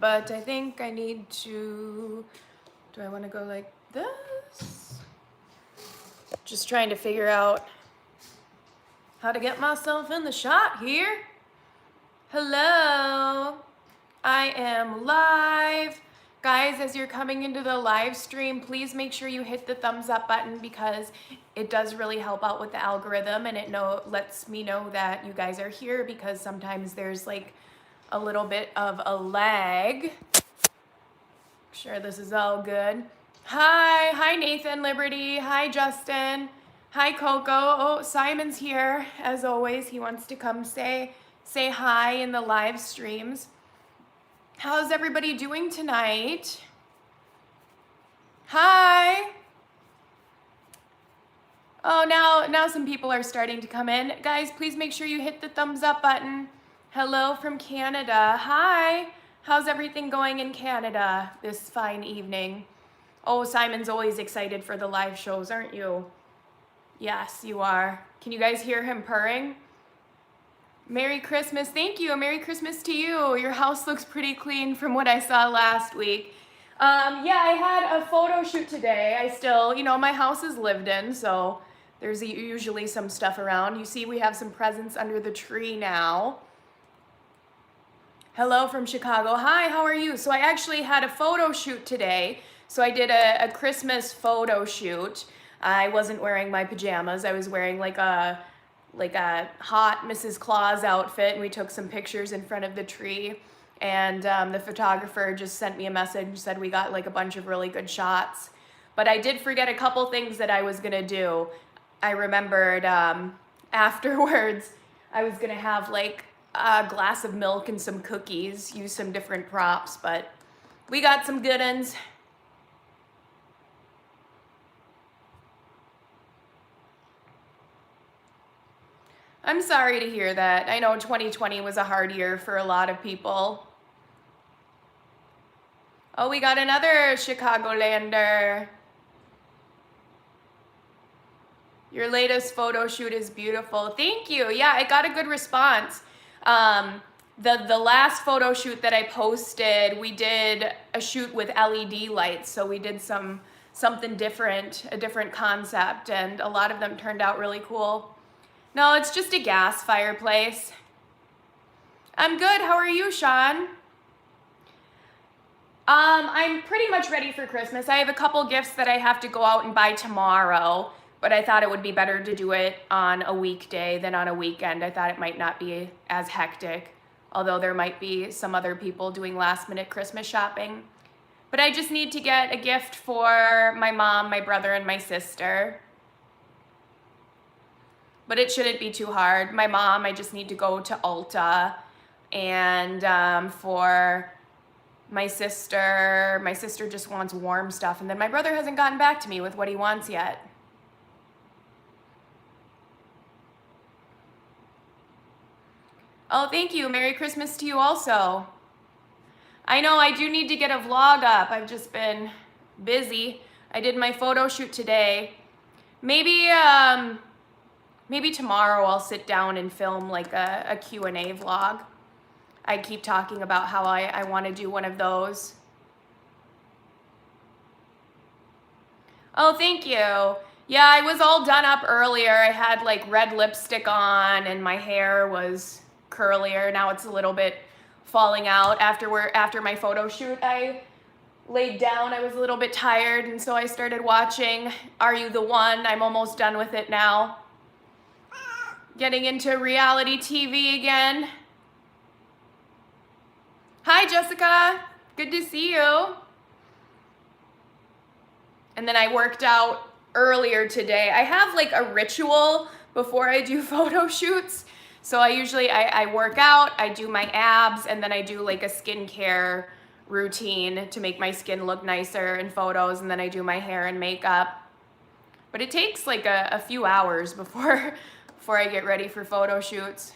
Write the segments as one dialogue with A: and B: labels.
A: but I think I need to, do I want to go like this? Just trying to figure out how to get myself in the shot here. Hello, I am live. Guys, as you're coming into the live stream, please make sure you hit the thumbs up button because it does really help out with the algorithm, and it lets me know that you guys are here because sometimes there's like a little bit of a lag. Sure, this is all good. Hi Nathan Liberty. Hi Justin. Hi Coco. Oh, Simon's here as always. He wants to come say hi in the live streams. How's everybody doing tonight? Hi. Oh, now some people are starting to come in. Guys, please make sure you hit the thumbs up button. Hello from Canada. Hi. How's everything going in Canada this fine evening? Oh, Simon's always excited for the live shows, aren't you? Yes, you are. Can you guys hear him purring? Merry Christmas. Thank you. Merry Christmas to you. Your house looks pretty clean from what I saw last week. Yeah, I had a photo shoot today. I still, my house is lived in, so there's usually some stuff around. You see we have some presents under the tree now. Hello from Chicago. Hi, how are you? So I actually had a photo shoot today. So I did a Christmas photo shoot. I wasn't wearing my pajamas. I was wearing like a hot Mrs. Claus outfit, and we took some pictures in front of the tree. And the photographer just sent me a message and said we got like a bunch of really good shots. But I did forget a couple things that I was gonna do. I remembered afterwards I was gonna have like a glass of milk and some cookies, use some different props, but we got some good ones. I'm sorry to hear that. I know 2020 was a hard year for a lot of people. Oh, we got another Chicago-lander. Your latest photo shoot is beautiful. Thank you. Yeah, I got a good response. The last photo shoot that I posted, we did a shoot with LED lights. So we did something different, a different concept, and a lot of them turned out really cool. No, it's just a gas fireplace. I'm good. How are you, Sean? I'm pretty much ready for Christmas. I have a couple gifts that I have to go out and buy tomorrow, but I thought it would be better to do it on a weekday than on a weekend. I thought it might not be as hectic, although there might be some other people doing last-minute Christmas shopping. But I just need to get a gift for my mom, my brother, and my sister. But it shouldn't be too hard. My mom, I just need to go to Ulta, and for my sister just wants warm stuff, and then my brother hasn't gotten back to me with what he wants yet. Oh, thank you. Merry Christmas to you also. I know I do need to get a vlog up. I've just been busy. I did my photo shoot today. Maybe tomorrow I'll sit down and film like a Q&A vlog. I keep talking about how I want to do one of those. Oh, thank you. Yeah, I was all done up earlier. I had like red lipstick on and my hair was curlier. Now it's a little bit falling out. After my photo shoot, I laid down. I was a little bit tired, and so I started watching Are You the One? I'm almost done with it now. Getting into reality TV again. Hi, Jessica. Good to see you. And then I worked out earlier today. I have like a ritual before I do photo shoots. So I work out, I do my abs, and then I do like a skincare routine to make my skin look nicer in photos, and then I do my hair and makeup. But it takes like a few hours before I get ready for photo shoots.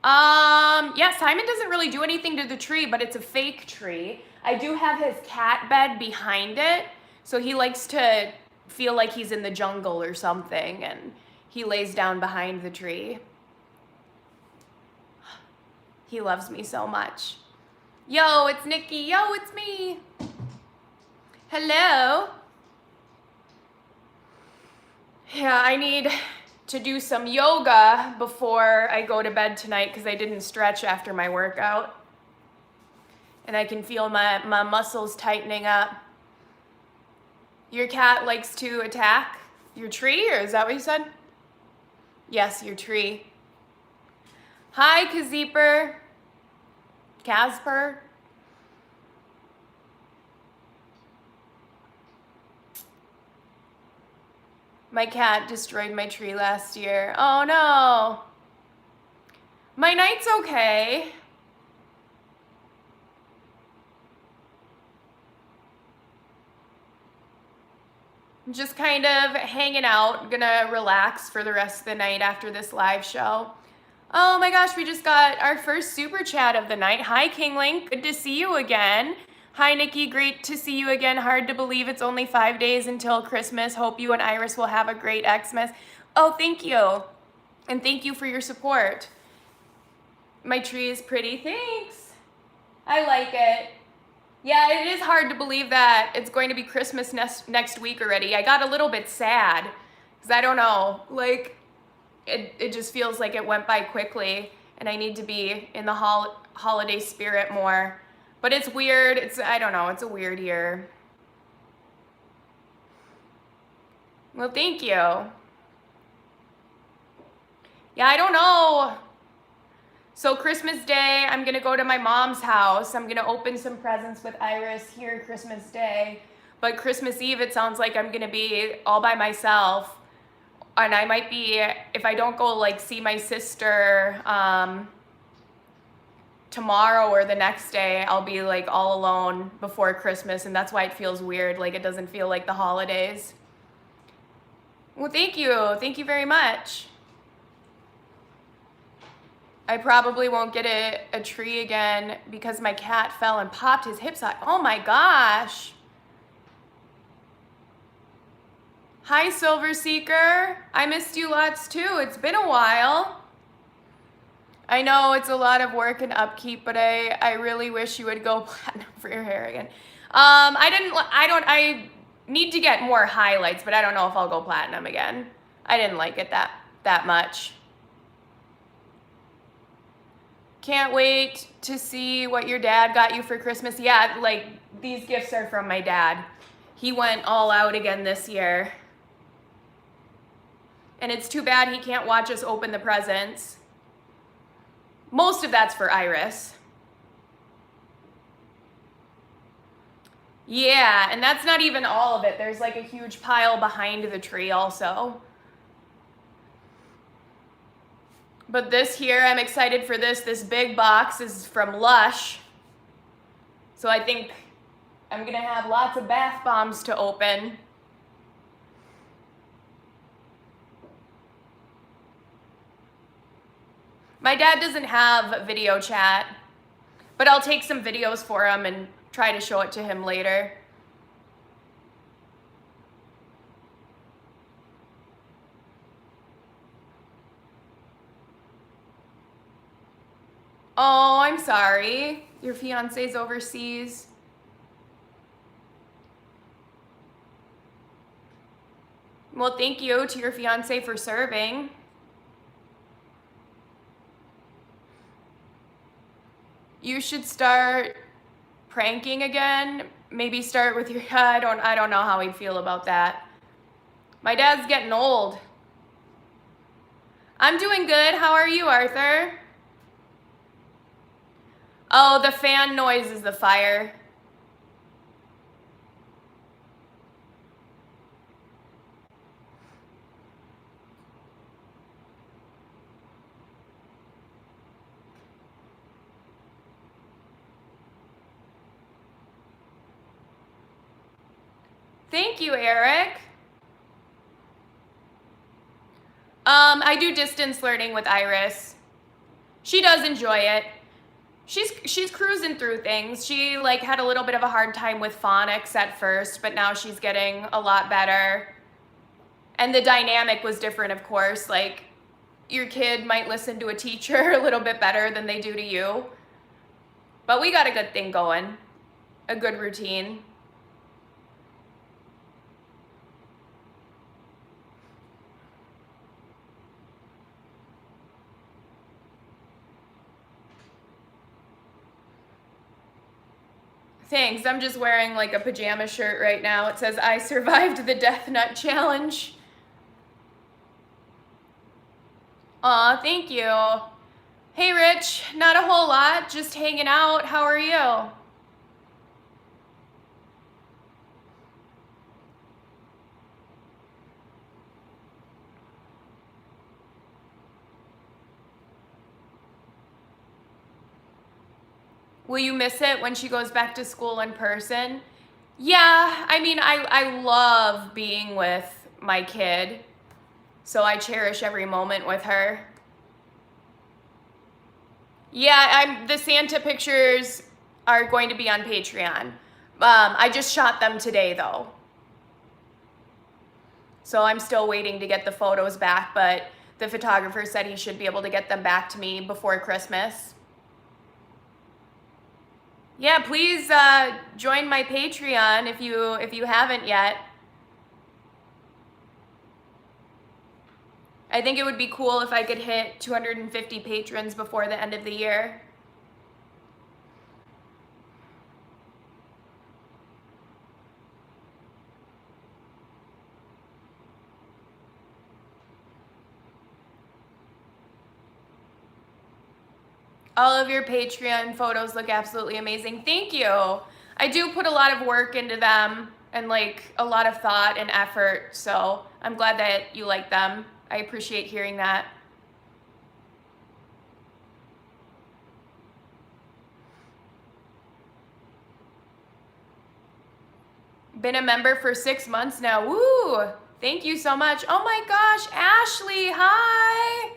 A: Yeah, Simon doesn't really do anything to the tree, but it's a fake tree. I do have his cat bed behind it, so he likes to feel like he's in the jungle or something, and he lays down behind the tree. He loves me so much. Yo, it's Nikki. Yo, it's me. Hello. Yeah, I need to do some yoga before I go to bed tonight because I didn't stretch after my workout. And I can feel my muscles tightening up. Your cat likes to attack your tree, or is that what you said? Yes, your tree. Hi, Kazeeper. Casper. My cat destroyed my tree last year. Oh no. My night's okay. I'm just kind of hanging out, gonna relax for the rest of the night after this live show. Oh my gosh, we just got our first super chat of the night. Hi, King Link, good to see you again. Hi, Nikki, great to see you again. Hard to believe it's only 5 days until Christmas. Hope you and Iris will have a great Xmas. Oh, thank you. And thank you for your support. My tree is pretty, thanks. I like it. Yeah, it is hard to believe that it's going to be Christmas next week already. I got a little bit sad because I don't know, like it just feels like it went by quickly and I need to be in the holiday spirit more. But it's weird. I don't know, it's a weird year. Well, thank you. Yeah, I don't know. So Christmas Day, I'm gonna go to my mom's house. I'm gonna open some presents with Iris here Christmas Day. But Christmas Eve, it sounds like I'm gonna be all by myself. And I might be, if I don't go like see my sister tomorrow or the next day, I'll be like all alone before Christmas. And that's why it feels weird. Like it doesn't feel like the holidays. Well, thank you. Thank you very much. I probably won't get a tree again because my cat fell and popped his hips out. Oh my gosh. Hi, Silver Seeker. I missed you lots too. It's been a while. I know it's a lot of work and upkeep, but I really wish you would go platinum for your hair again. I need to get more highlights, but I don't know if I'll go platinum again. I didn't like it that much. Can't wait to see what your dad got you for Christmas. Yeah, like these gifts are from my dad. He went all out again this year. And it's too bad he can't watch us open the presents. Most of that's for Iris. Yeah, and that's not even all of it. There's like a huge pile behind the tree also. But this here, I'm excited for this. This big box is from Lush. So I think I'm gonna have lots of bath bombs to open. My dad doesn't have video chat, but I'll take some videos for him and try to show it to him later. Oh, I'm sorry. Your fiance's overseas. Well, thank you to your fiance for serving. You should start pranking again. Maybe start with your, I don't know how he'd feel about that. My dad's getting old. I'm doing good. How are you, Arthur? Oh, the fan noise is the fire. Thank you, Eric. I do distance learning with Iris. She does enjoy it. She's cruising through things. She like had a little bit of a hard time with phonics at first, but now she's getting a lot better. And the dynamic was different, of course. Like your kid might listen to a teacher a little bit better than they do to you. But we got a good thing going, a good routine. Thanks, I'm just wearing like a pajama shirt right now. It says, I survived the Death Nut Challenge. Aw, thank you. Hey Rich, not a whole lot, just hanging out. How are you? Will you miss it when she goes back to school in person? Yeah, I mean, I love being with my kid, so I cherish every moment with her. Yeah, the Santa pictures are going to be on Patreon. I just shot them today though. So I'm still waiting to get the photos back, but the photographer said he should be able to get them back to me before Christmas. Yeah, please join my Patreon if you haven't yet. I think it would be cool if I could hit 250 patrons before the end of the year. All of your Patreon photos look absolutely amazing. Thank you. I do put a lot of work into them and like a lot of thought and effort, so I'm glad that you like them. I appreciate hearing that. Been a member for 6 months now. Woo! Thank you so much. Oh my gosh, Ashley, hi!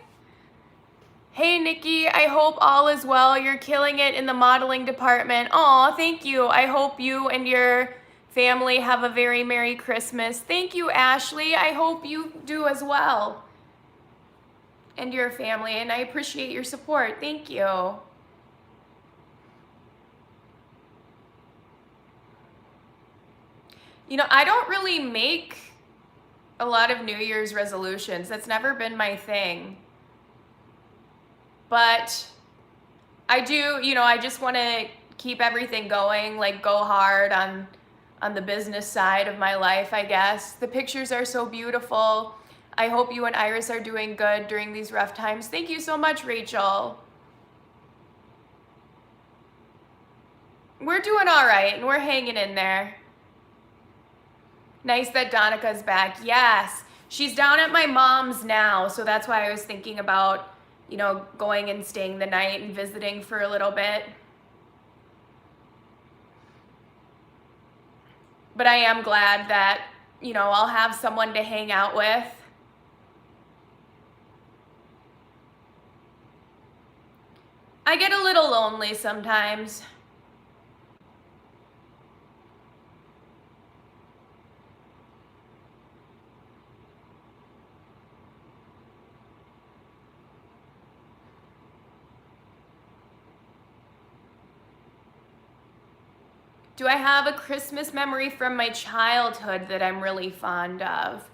A: Hey Nikki, I hope all is well. You're killing it in the modeling department. Aw, thank you. I hope you and your family have a very Merry Christmas. Thank you, Ashley. I hope you do as well. And your family, and I appreciate your support. Thank you. You know, I don't really make a lot of New Year's resolutions. That's never been my thing. But I do, I just want to keep everything going, like go hard on the business side of my life, I guess. The pictures are so beautiful. I hope you and Iris are doing good during these rough times. Thank you so much, Rachel. We're doing all right, and we're hanging in there. Nice that Donica's back. Yes, she's down at my mom's now, so that's why I was thinking about, going and staying the night and visiting for a little bit. But I am glad that, I'll have someone to hang out with. I get a little lonely sometimes. Do I have a Christmas memory from my childhood that I'm really fond of?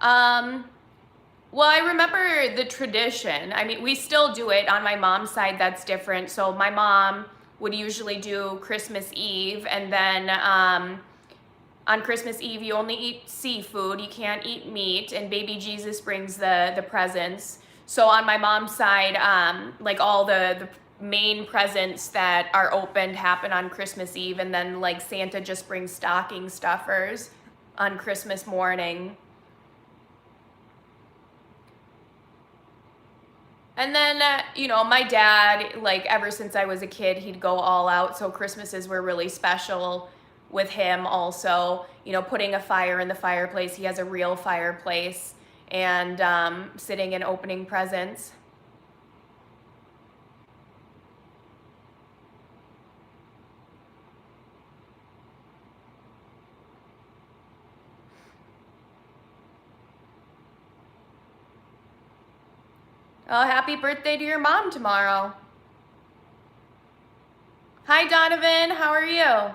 A: Well, I remember the tradition. I mean, we still do it on my mom's side. That's different. So my mom would usually do Christmas Eve, and then on Christmas Eve, you only eat seafood. You can't eat meat, and baby Jesus brings the presents. So on my mom's side, like all the main presents that are opened happen on Christmas Eve, and then like Santa just brings stocking stuffers on Christmas morning. And then, my dad, like ever since I was a kid, he'd go all out. So Christmases were really special with him also, putting a fire in the fireplace. He has a real fireplace, and sitting and opening presents. Oh, happy birthday to your mom tomorrow. Hi, Donovan. How are you?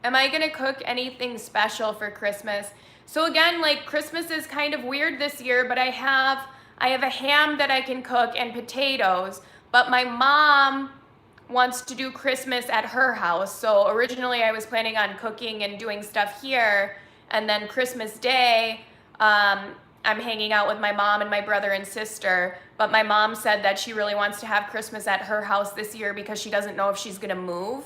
A: Am I gonna cook anything special for Christmas? So again, like Christmas is kind of weird this year, but I have a ham that I can cook and potatoes, but my mom wants to do Christmas at her house. So originally I was planning on cooking and doing stuff here, and then Christmas Day, I'm hanging out with my mom and my brother and sister, but my mom said that she really wants to have Christmas at her house this year because she doesn't know if she's gonna move.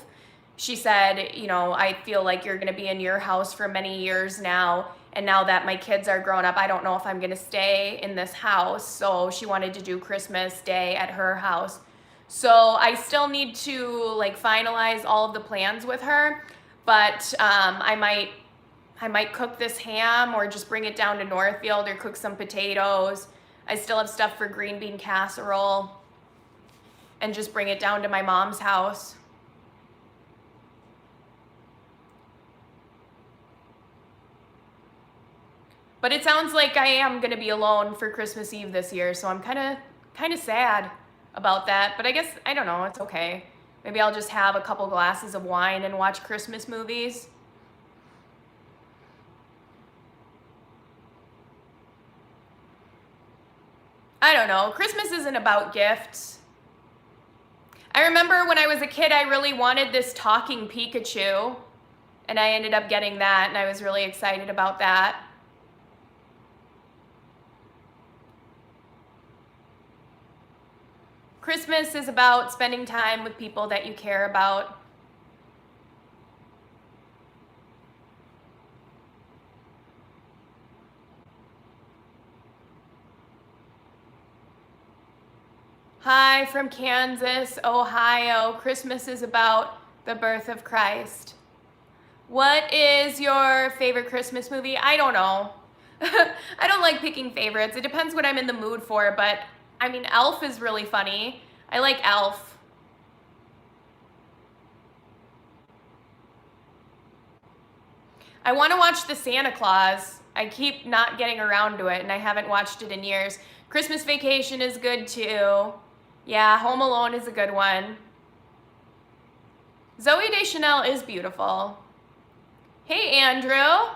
A: She said, I feel like you're gonna be in your house for many years now, and now that my kids are grown up, I don't know if I'm gonna stay in this house. So she wanted to do Christmas Day at her house. So I still need to like finalize all of the plans with her, but I might cook this ham or just bring it down to Northfield or cook some potatoes. I still have stuff for green bean casserole and just bring it down to my mom's house. But it sounds like I am gonna be alone for Christmas Eve this year, so I'm kind of sad about that. But I guess I don't know, it's okay. Maybe I'll just have a couple glasses of wine and watch Christmas movies. I don't know. Christmas isn't about gifts. I remember when I was a kid, I really wanted this talking Pikachu, and I ended up getting that, and I was really excited about that. Christmas is about spending time with people that you care about. Hi from Kansas, Ohio. Christmas is about the birth of Christ. What is your favorite Christmas movie? I don't know. I don't like picking favorites. It depends what I'm in the mood for, but I mean, Elf is really funny. I like Elf. I want to watch The Santa Claus. I keep not getting around to it, and I haven't watched it in years. Christmas Vacation is good too. Yeah, Home Alone is a good one. Zoe Deschanel is beautiful. Hey, Andrew.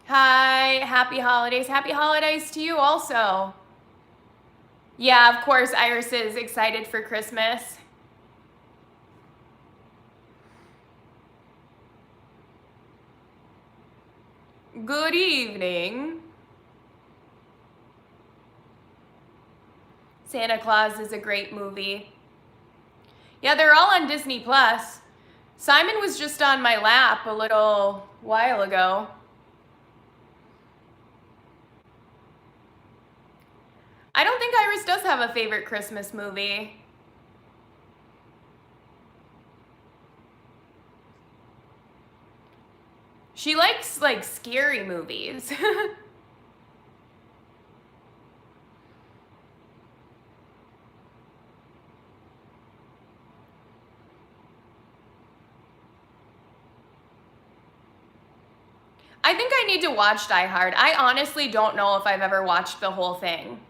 A: Hi, happy holidays. Happy holidays to you also. Yeah, of course, Iris is excited for Christmas. Good evening. Santa Claus is a great movie. Yeah, they're all on Disney Plus. Simon was just on my lap a little while ago. I don't think Iris does have a favorite Christmas movie. She likes like scary movies. I think I need to watch Die Hard. I honestly don't know if I've ever watched the whole thing.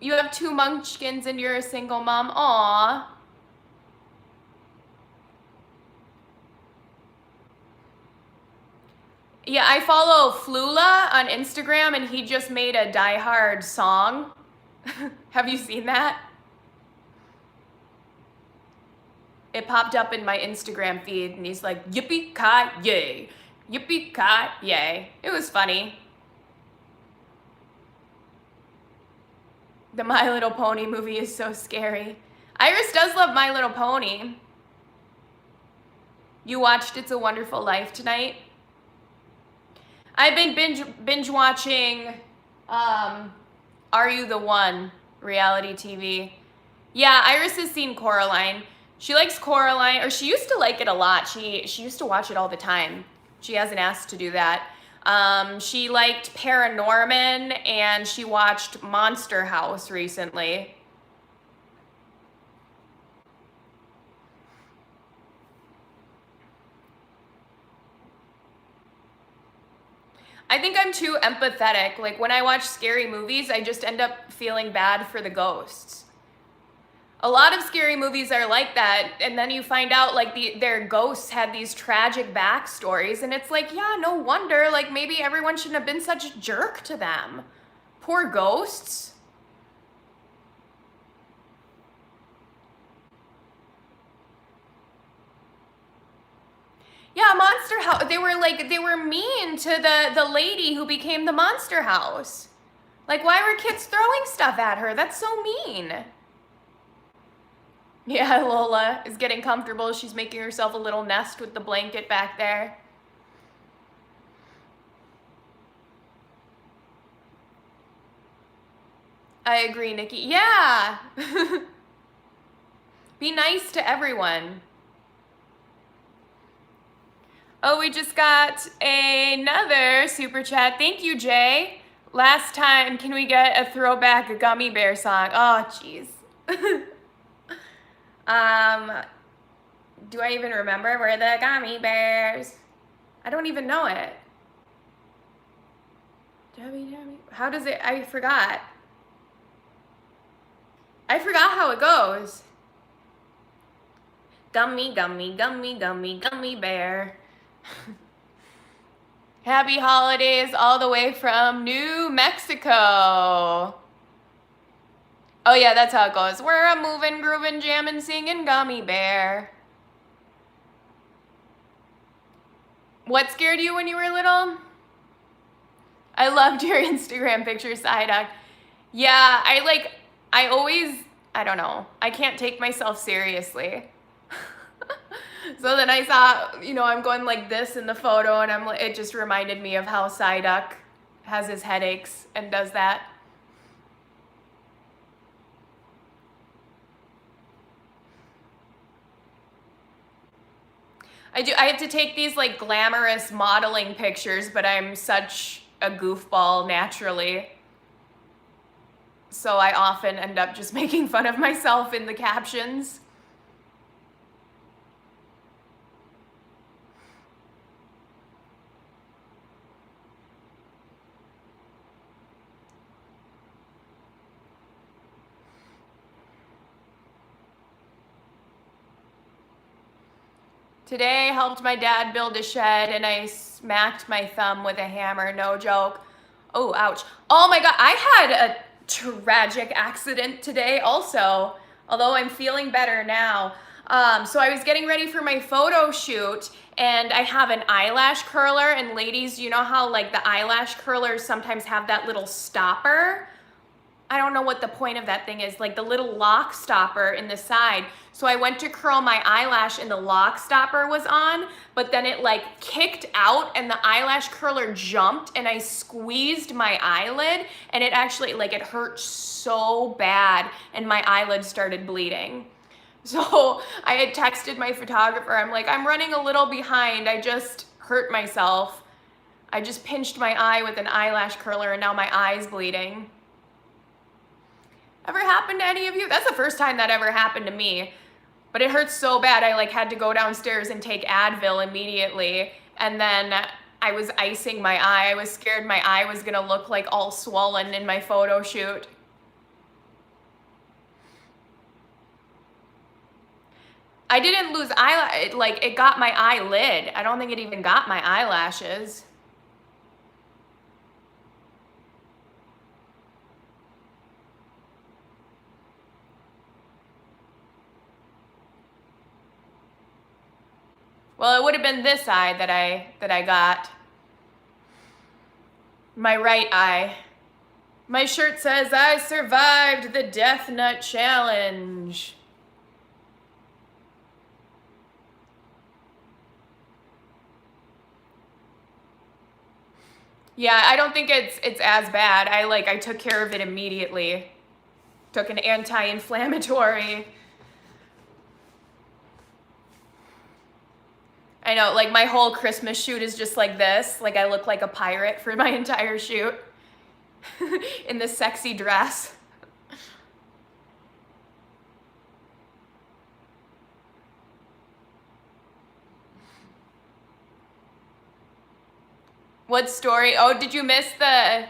A: You have two munchkins and you're a single mom. Aww. Yeah, I follow Flula on Instagram and he just made a Die Hard song. Have you seen that? It popped up in my Instagram feed and he's like, yippee-ki-yay, yippee-ki-yay. It was funny. The My Little Pony movie is so scary. Iris does love My Little Pony. You watched It's a Wonderful Life tonight? I've been binge watching Are You the One reality TV. Yeah, Iris has seen Coraline. She likes Coraline, or she used to like it a lot. She used to watch it all the time. She hasn't asked to do that. She liked Paranorman, and she watched Monster House recently. I think I'm too empathetic. Like when I watch scary movies, I just end up feeling bad for the ghosts. A lot of scary movies are like that, and then you find out like their ghosts had these tragic backstories, and it's like, yeah, no wonder. Like maybe everyone shouldn't have been such a jerk to them. Poor ghosts. Yeah, Monster House. They were mean to the lady who became the Monster House. Like, why were kids throwing stuff at her? That's so mean. Yeah, Lola is getting comfortable. She's making herself a little nest with the blanket back there. I agree, Nikki. Yeah. Be nice to everyone. Oh, we just got another super chat. Thank you, Jay. Last time, can we get a throwback gummy bear song? Oh, jeez. Do I even remember? We're the gummy bears. I don't even know it. How does it? I forgot. I forgot how it goes. Gummy, gummy, gummy, gummy, gummy bear. Happy holidays all the way from New Mexico. Oh yeah, that's how it goes. We're a moving, grooving, jamming, singing gummy bear. What scared you when you were little? I loved your Instagram picture, Psyduck. Yeah, I don't know. I can't take myself seriously. So then I saw, I'm going like this in the photo, and it just reminded me of how Psyduck has his headaches and does that. I have to take these like glamorous modeling pictures, but I'm such a goofball naturally. So I often end up just making fun of myself in the captions. Today I helped my dad build a shed and I smacked my thumb with a hammer, no joke. Oh, ouch. Oh my God, I had a tragic accident today also, although I'm feeling better now. So I was getting ready for my photo shoot and I have an eyelash curler, and ladies, you know how like the eyelash curlers sometimes have that little stopper? I don't know what the point of that thing is, like the little lock stopper in the side. So I went to curl my eyelash and the lock stopper was on, but then it like kicked out and the eyelash curler jumped and I squeezed my eyelid, and it actually like it hurt so bad and my eyelid started bleeding. So I had texted my photographer. I'm like, I'm running a little behind. I just hurt myself. I just pinched my eye with an eyelash curler and now my eye's bleeding. Ever happened to any of you? That's the first time that ever happened to me. But it hurts so bad, I like had to go downstairs and take Advil immediately. And then I was icing my eye. I was scared my eye was gonna look like all swollen in my photo shoot. I didn't lose eyelash, like it got my eyelid. I don't think it even got my eyelashes. Well, it would have been this eye that I got. My right eye. My shirt says, I survived the Death Nut Challenge. Yeah, I don't think it's as bad. I took care of it immediately. Took an anti-inflammatory. I know, like my whole Christmas shoot is just like this. Like I look like a pirate for my entire shoot in this sexy dress. What story? Oh, did you miss the...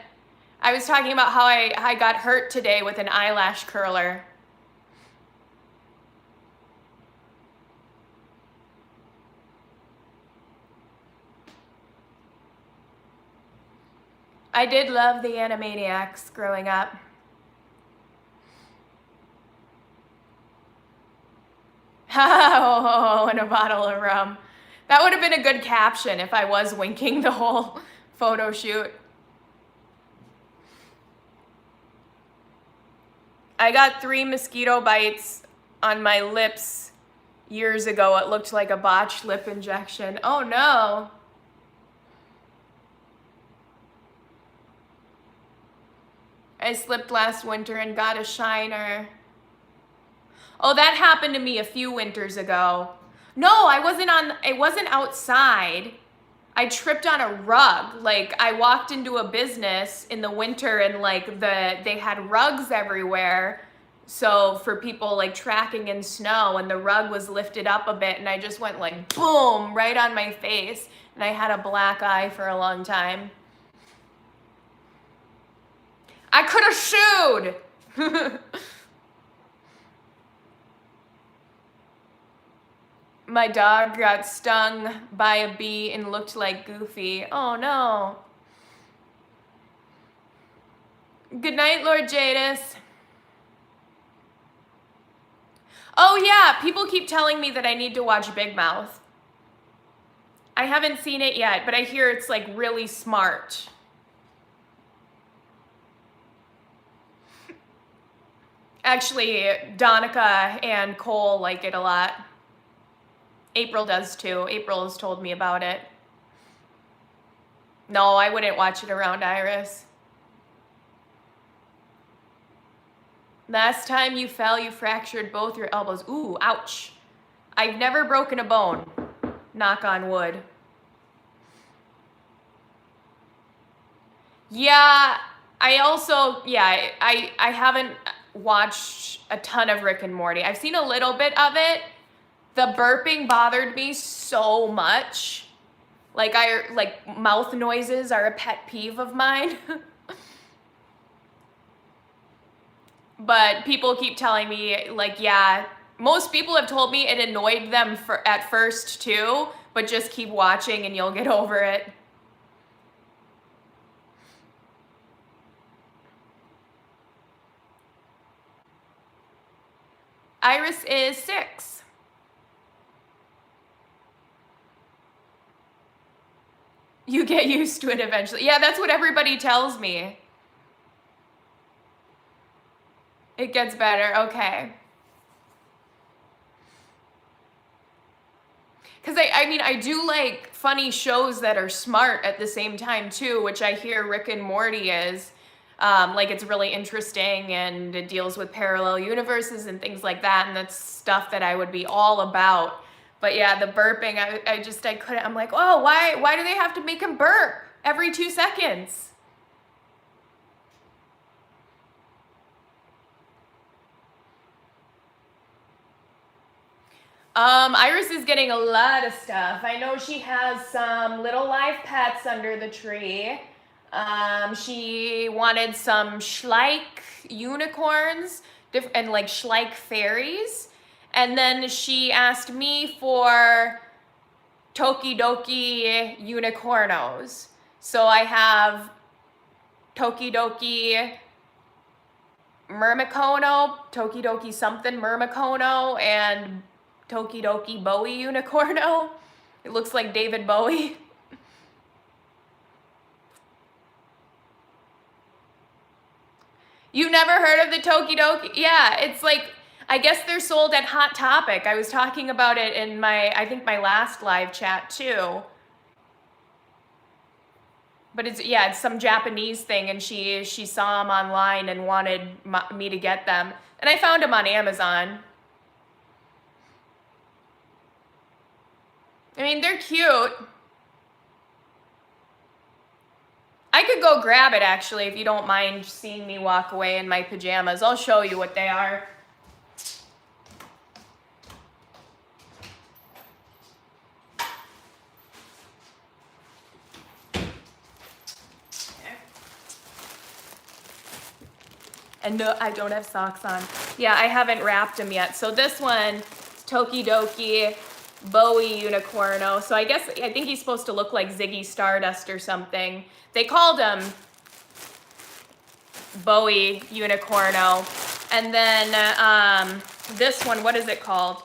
A: I was talking about how I got hurt today with an eyelash curler. I did love the Animaniacs growing up. Oh, and a bottle of rum. That would have been a good caption if I was winking the whole photo shoot. I got 3 mosquito bites on my lips years ago. It looked like a botched lip injection. Oh no. I slipped last winter and got a shiner. Oh, that happened to me a few winters ago. No, it wasn't outside. I tripped on a rug. Like, I walked into a business in the winter and like they had rugs everywhere. So for people like tracking in snow, and the rug was lifted up a bit and I just went like boom right on my face, and I had a black eye for a long time. I could have sued. My dog got stung by a bee and looked like Goofy. Oh no. Good night, Lord Jadis. Oh yeah, people keep telling me that I need to watch Big Mouth. I haven't seen it yet, but I hear it's like really smart. Actually, Donica and Cole like it a lot. April does too. April has told me about it. No, I wouldn't watch it around Iris. Last time you fell, you fractured both your elbows. Ooh, ouch. I've never broken a bone. Knock on wood. Yeah, I haven't watched a ton of Rick and Morty. I've seen a little bit of it. The burping bothered me so much. Like mouth noises are a pet peeve of mine. But people keep telling me, like, yeah, most people have told me it annoyed them at first too, but just keep watching and you'll get over it. Iris is 6. You get used to it eventually. Yeah, that's what everybody tells me. It gets better, okay. Because I do like funny shows that are smart at the same time too, which I hear Rick and Morty is. Like, it's really interesting and it deals with parallel universes and things like that, and that's stuff that I would be all about. But yeah, the burping, I couldn't. I'm like, oh, why do they have to make him burp every 2 seconds? Iris is getting a lot of stuff. I know she has some little live pets under the tree. She wanted some Schleich unicorns and like Schleich fairies. And then she asked me for Tokidoki unicornos. So I have Tokidoki Mermicono, Tokidoki something Mermicono, and Tokidoki Bowie unicorno. It looks like David Bowie. You've never heard of the Tokidoki? Yeah, it's like, I guess they're sold at Hot Topic. I was talking about it in I think my last live chat too. But it's some Japanese thing, and she saw them online and wanted me to get them. And I found them on Amazon. I mean, they're cute. I could go grab it, actually, if you don't mind seeing me walk away in my pajamas. I'll show you what they are. And no, I don't have socks on. Yeah, I haven't wrapped them yet. So this one is Tokidoki Bowie Unicorno. So I think he's supposed to look like Ziggy Stardust or something. They called him Bowie Unicorno. And then this one, what is it called?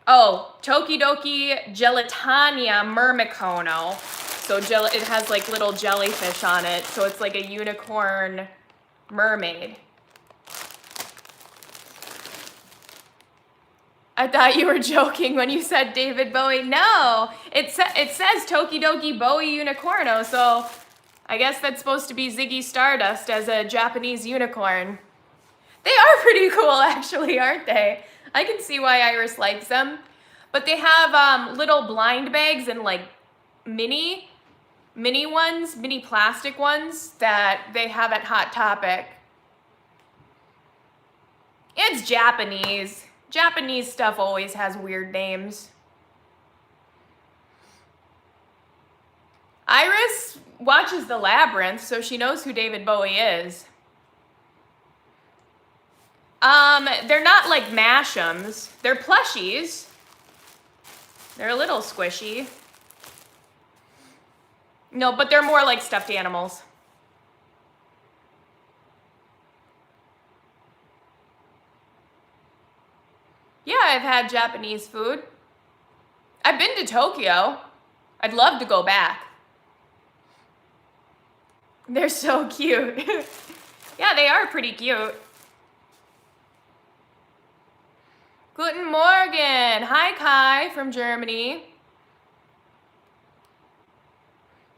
A: Oh, Tokidoki Gelatania Mermicono. So it has like little jellyfish on it. So it's like a unicorn mermaid. I thought you were joking when you said David Bowie. No, it says Tokidoki Bowie Unicorno, so I guess that's supposed to be Ziggy Stardust as a Japanese unicorn. They are pretty cool, actually, aren't they? I can see why Iris likes them. But they have little blind bags and like mini plastic ones that they have at Hot Topic. It's Japanese. Japanese stuff always has weird names. Iris watches The Labyrinth, so she knows who David Bowie is. They're not like Mash'ems. They're plushies. They're a little squishy. No, but they're more like stuffed animals. Yeah, I've had Japanese food. I've been to Tokyo. I'd love to go back. They're so cute. Yeah, they are pretty cute. Guten Morgen. Hi, Kai from Germany.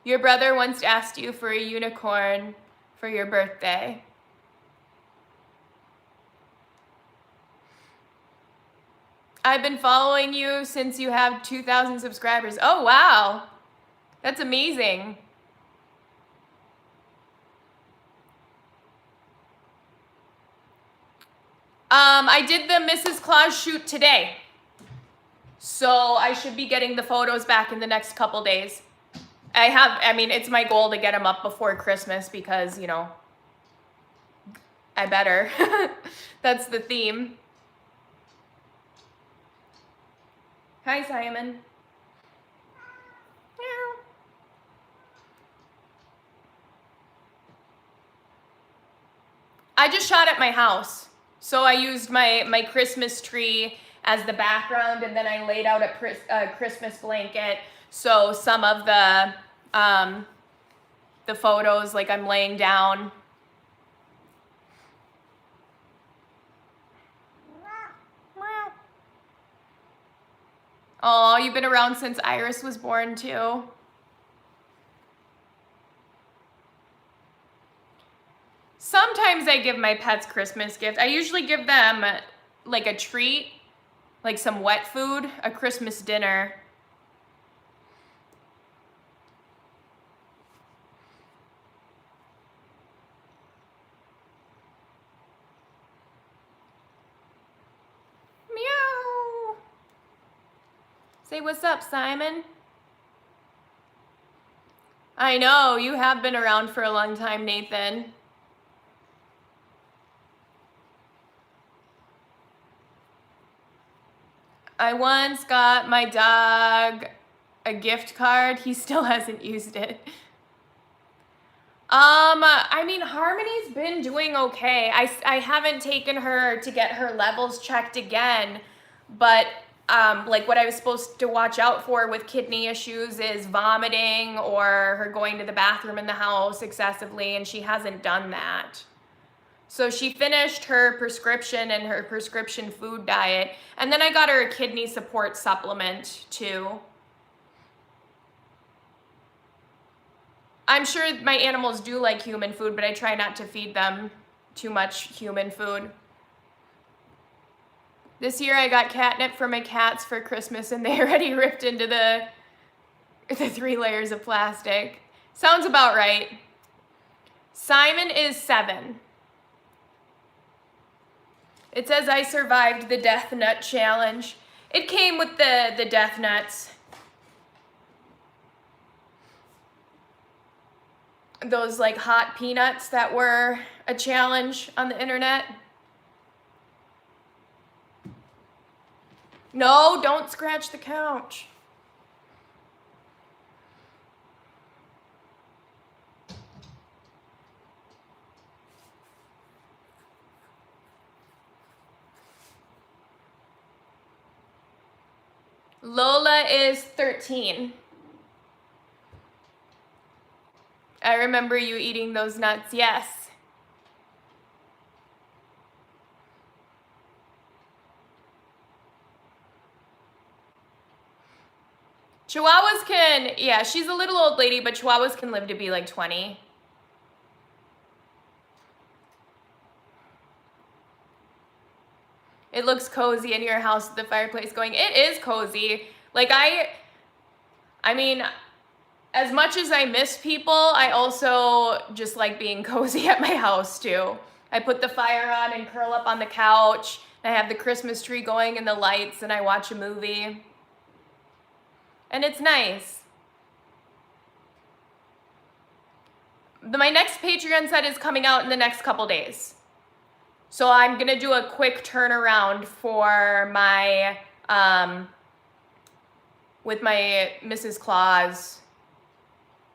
A: Your brother once asked you for a unicorn for your birthday. I've been following you since you have 2,000 subscribers. Oh, wow. That's amazing. I did the Mrs. Claus shoot today. So I should be getting the photos back in the next couple days. It's my goal to get them up before Christmas because, you know, I better. That's the theme. Hi, Simon. I just shot at my house. So I used my Christmas tree as the background, and then I laid out a Christmas blanket. So some of the photos, like I'm laying down. Oh, you've been around since Iris was born too. Sometimes I give my pets Christmas gifts. I usually give them like a treat, like some wet food, a Christmas dinner. Meow. Say what's up, Simon. I know, you have been around for a long time, Nathan. I once got my dog a gift card. He still hasn't used it. Harmony's been doing okay. I haven't taken her to get her levels checked again, but like what I was supposed to watch out for with kidney issues is vomiting or her going to the bathroom in the house excessively, and she hasn't done that. So she finished her prescription and her prescription food diet, and then I got her a kidney support supplement too. I'm sure my animals do like human food, but I try not to feed them too much human food. This year I got catnip for my cats for Christmas, and they already ripped into the 3 layers of plastic. Sounds about right. Simon is 7. It says I survived the death nut challenge. It came with the death nuts. those like hot peanuts that were a challenge on the internet. No, don't scratch the couch. Lola is 13. I remember you eating those nuts, yes. Chihuahuas can, yeah, she's a little old lady, but Chihuahuas can live to be like 20. It looks cozy in your house with the fireplace going. It is cozy. Like I mean, as much as I miss people, I also just like being cozy at my house too. I put the fire on and curl up on the couch. I have the Christmas tree going and the lights, and I watch a movie. And it's nice. My next Patreon set is coming out in the next couple days. So I'm gonna do a quick turnaround for my, with my Mrs. Claus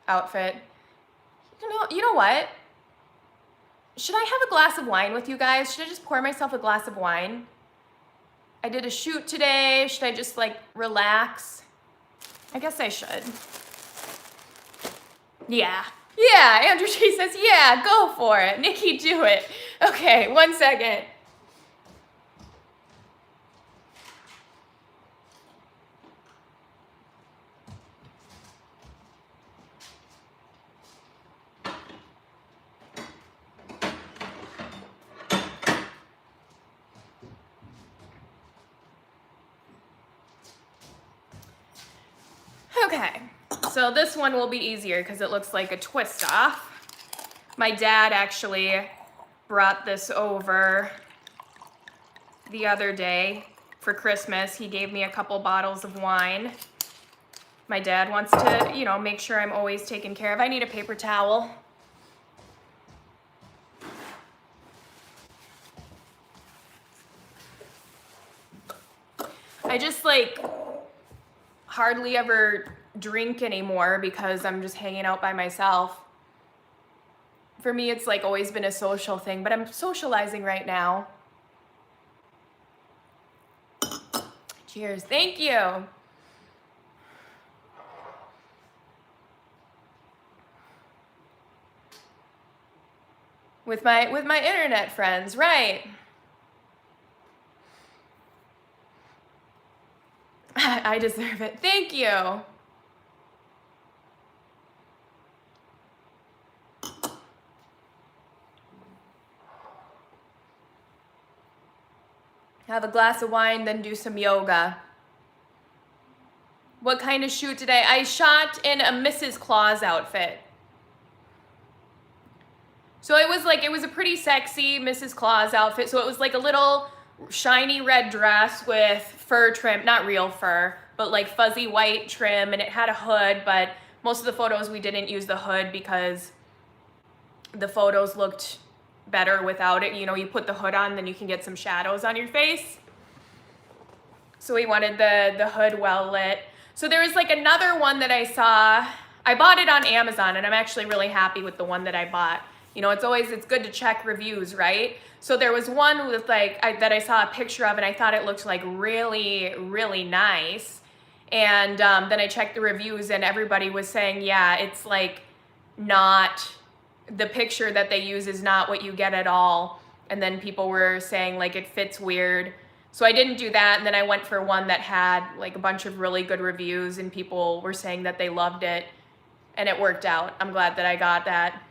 A: outfit. You know what? Should I have a glass of wine with you guys? Should I just pour myself a glass of wine? I did a shoot today. Should I just like relax? I guess I should. Yeah. Yeah, Andrew G says, yeah, go for it. Nikki, do it. Okay, 1 second. Okay, so this one will be easier because it looks like a twist off. My dad actually brought this over the other day for Christmas. He gave me a couple bottles of wine. My dad wants to, you know, make sure I'm always taken care of. I need a paper towel. I just like hardly ever drink anymore because I'm just hanging out by myself. For me, it's like always been a social thing, but I'm socializing right now. Cheers, thank you. With my internet friends, right. I deserve it, thank you. Have a glass of wine, then do some yoga. What kind of shoot today? I shot in a Mrs. Claus outfit. So it was a pretty sexy Mrs. Claus outfit. So it was like a little shiny red dress with fur trim, not real fur, but like fuzzy white trim, and it had a hood, but most of the photos we didn't use the hood because the photos looked better without it. You know, you put the hood on, then you can get some shadows on your face. So we wanted the hood well lit. So there was like another one that I saw. I bought it on Amazon, and I'm actually really happy with the one that I bought. You know, it's good to check reviews, right? So there was one with like, that I saw a picture of, and I thought it looked like really, really nice. And then I checked the reviews, and everybody was saying, yeah, it's like not, the picture that they use is not what you get at all. And then people were saying like it fits weird. So I didn't do that, and then I went for one that had like a bunch of really good reviews, and people were saying that they loved it, and it worked out. I'm glad that I got that.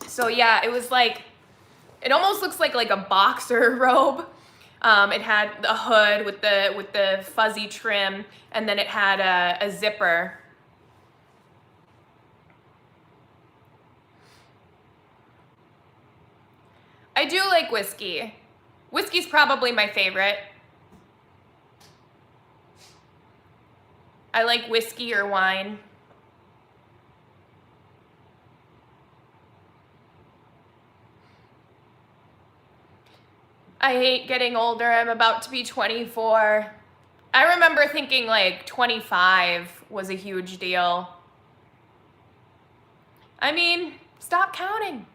A: So yeah, it was like, it almost looks like a boxer robe. It had a hood with the fuzzy trim, and then it had a zipper. I do like whiskey. Whiskey's probably my favorite. I like whiskey or wine. I hate getting older. I'm about to be 24. I remember thinking like 25 was a huge deal. I mean, stop counting.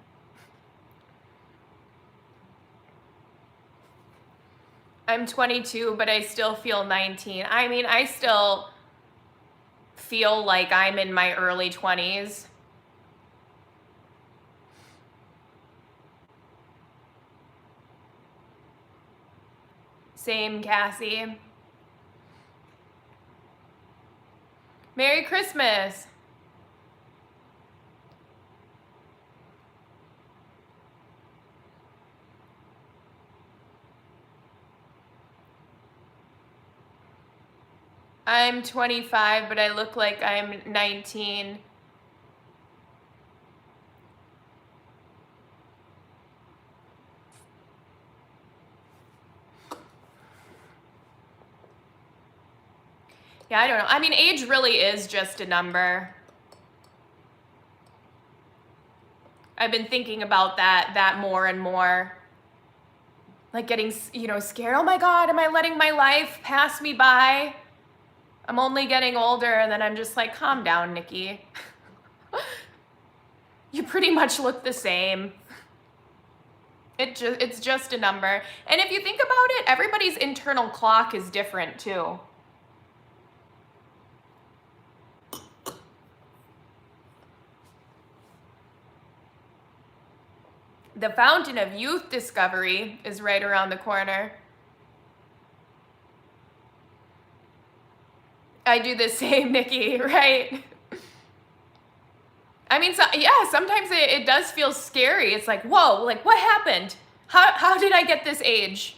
A: I'm 22, but I still feel 19. I mean, I still feel like I'm in my early 20s. Same, Cassie. Merry Christmas. I'm 25, but I look like I'm 19. Yeah, I don't know. I mean, age really is just a number. I've been thinking about that more and more. Like getting, scared. Oh my God, am I letting my life pass me by? I'm only getting older, and then I'm just like, calm down, Nikki. You pretty much look the same. It's just a number. And if you think about it, everybody's internal clock is different too. The fountain of youth discovery is right around the corner. I do the same, Nikki, right? I mean, sometimes it does feel scary. It's like, whoa, like what happened? How did I get this age?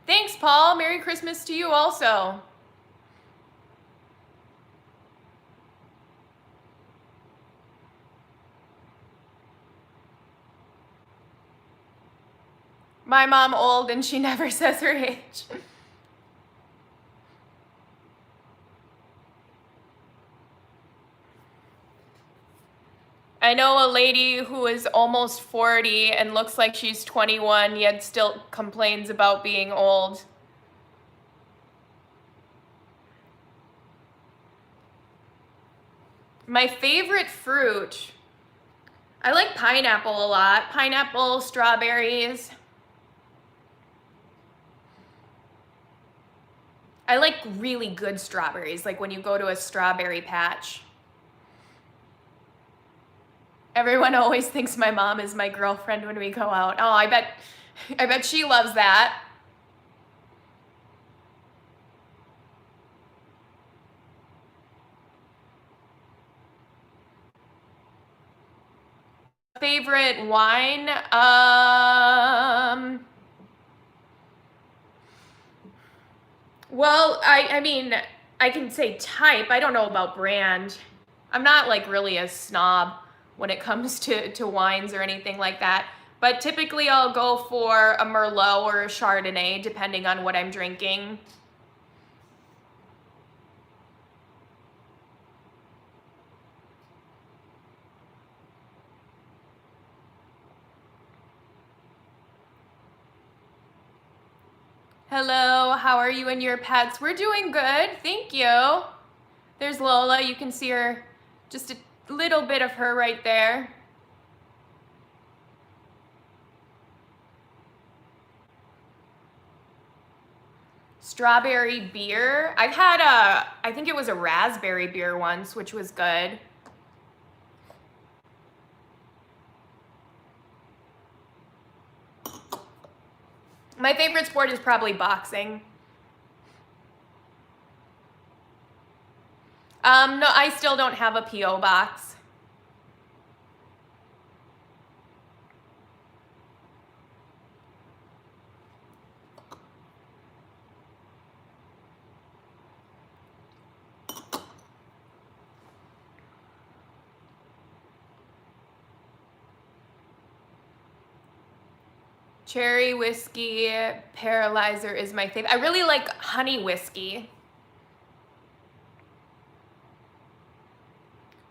A: Thanks, Paul. Merry Christmas to you also. My mom old and she never says her age. I know a lady who is almost 40 and looks like she's 21, yet still complains about being old. My favorite fruit, I like pineapple a lot. Pineapple, strawberries. I like really good strawberries, like when you go to a strawberry patch. Everyone always thinks my mom is my girlfriend when we go out. Oh, I bet she loves that. Favorite wine? Well, I mean, I can say type. I don't know about brand. I'm not like really a snob when it comes to wines or anything like that. But typically I'll go for a Merlot or a Chardonnay, depending on what I'm drinking. Hello, how are you and your pets? We're doing good, thank you. There's Lola, you can see her, just a little bit of her right there. Strawberry beer. I've had I think it was a raspberry beer once, which was good. My favorite sport is probably boxing. No, I still don't have a P.O. box. Cherry whiskey paralyzer is my favorite. I really like honey whiskey.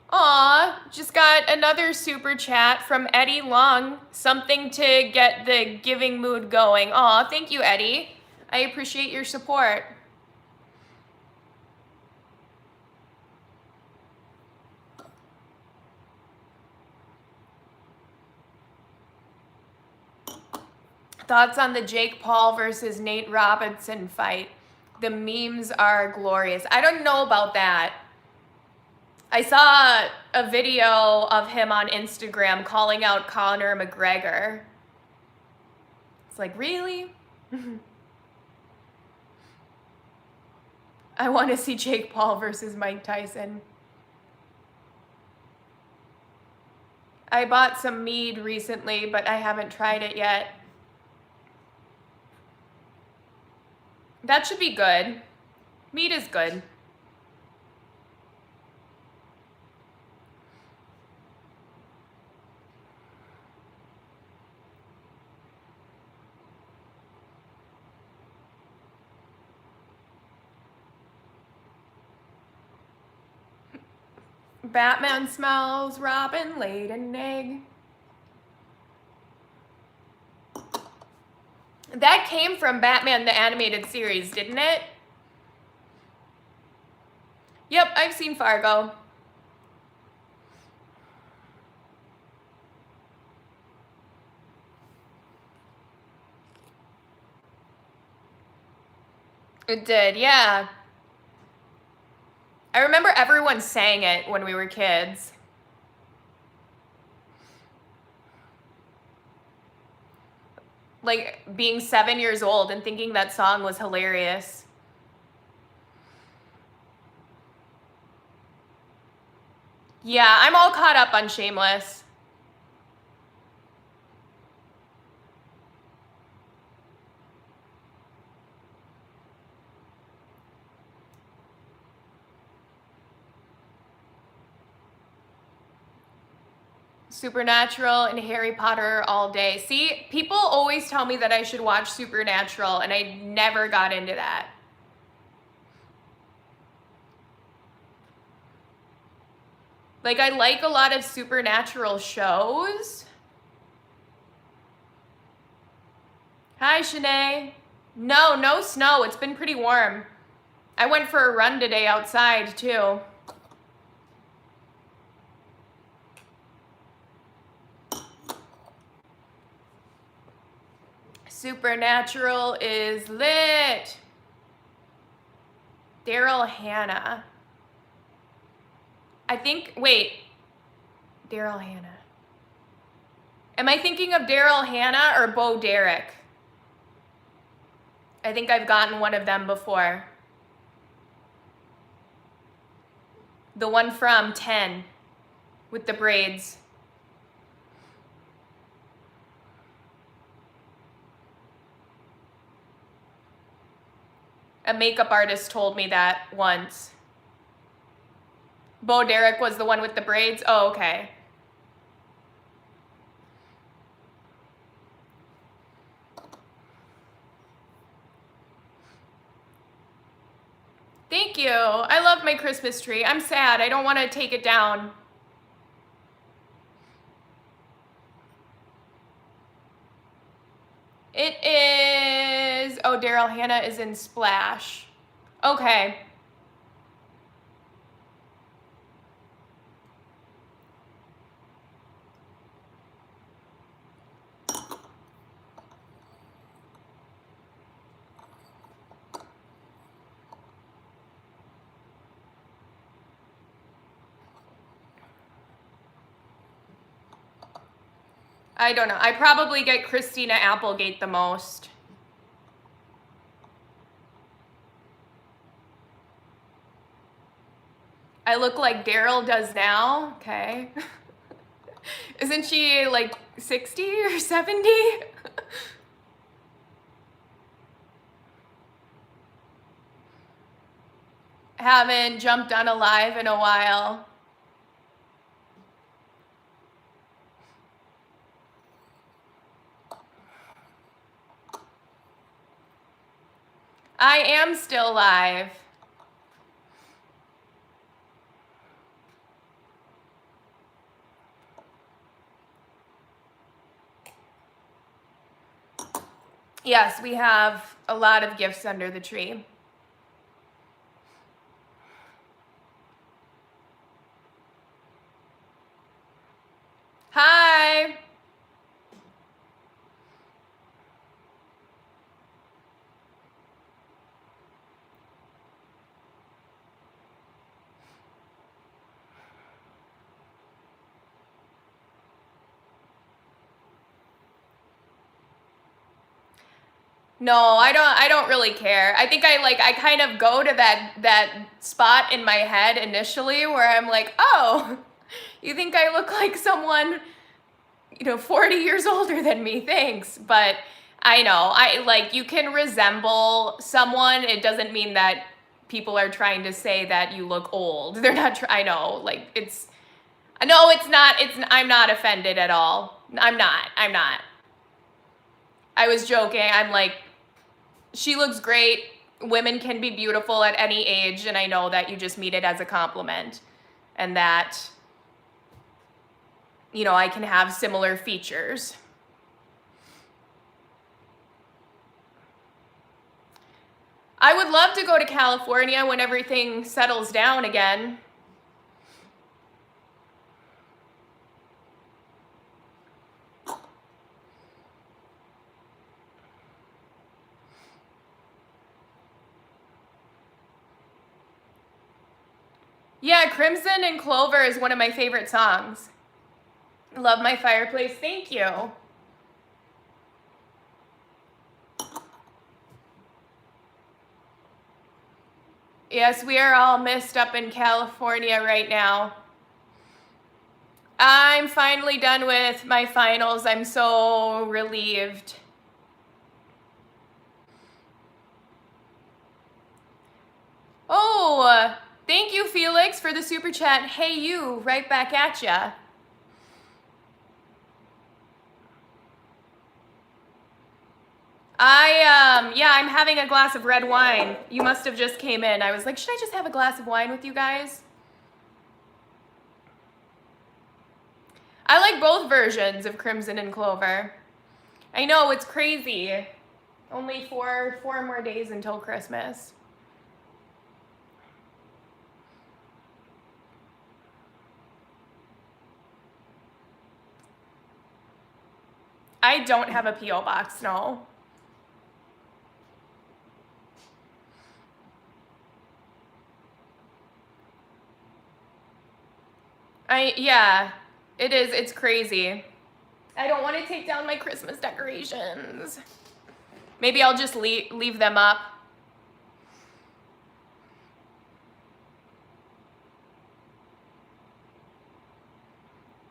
A: Aw, just got another super chat from Eddie Long. Something to get the giving mood going. Aw, thank you, Eddie. I appreciate your support. Thoughts on the Jake Paul versus Nate Robinson fight? The memes are glorious. I don't know about that. I saw a video of him on Instagram calling out Conor McGregor. It's like, really? I want to see Jake Paul versus Mike Tyson. I bought some mead recently, but I haven't tried it yet. That should be good. Mead is good. Batman smells, Robin laid an egg. That came from Batman the Animated Series, didn't it? Yep, I've seen Fargo. It did, yeah. I remember everyone sang it when we were kids. Like being 7 years old and thinking that song was hilarious. Yeah, I'm all caught up on Shameless. Supernatural and Harry Potter all day. See, people always tell me that I should watch Supernatural, and I never got into that. Like, I like a lot of supernatural shows. Hi, Shanae. No snow. It's been pretty warm. I went for a run today outside, too. Supernatural is lit. Daryl Hannah. I think, wait. Daryl Hannah. Am I thinking of Daryl Hannah or Bo Derek? I think I've gotten one of them before. The one from 10 with the braids. A makeup artist told me that once. Bo Derek was the one with the braids? Oh, okay. Thank you. I love my Christmas tree. I'm sad. I don't want to take it down. It is... Oh, Daryl Hannah is in Splash. Okay. I don't know. I probably get Christina Applegate the most. I look like Daryl does now. Okay. Isn't she like 60 or 70? Haven't jumped on a live in a while. I am still live. Yes, we have a lot of gifts under the tree. Hi. No, I don't really care. I think I kind of go to that spot in my head initially where I'm like, "Oh, you think I look like someone, 40 years older than me? Thanks." But I know, you can resemble someone. It doesn't mean that people are trying to say that you look old. They're not I know, no, it's not. I'm not offended at all. I'm not. I was joking. I'm like, she looks great. Women can be beautiful at any age, and I know that you just mean it as a compliment, and that, I can have similar features. I would love to go to California when everything settles down again. Yeah, Crimson and Clover is one of my favorite songs. Love my fireplace. Thank you. Yes, we are all missed up in California right now. I'm finally done with my finals. I'm so relieved. Oh, thank you, Felix, for the super chat. Hey, you, right back at ya. I'm having a glass of red wine. You must have just came in. I was like, should I just have a glass of wine with you guys? I like both versions of Crimson and Clover. I know, it's crazy. Only four more days until Christmas. I don't have a P.O. box, no. Yeah, it is. It's crazy. I don't want to take down my Christmas decorations. Maybe I'll just leave them up.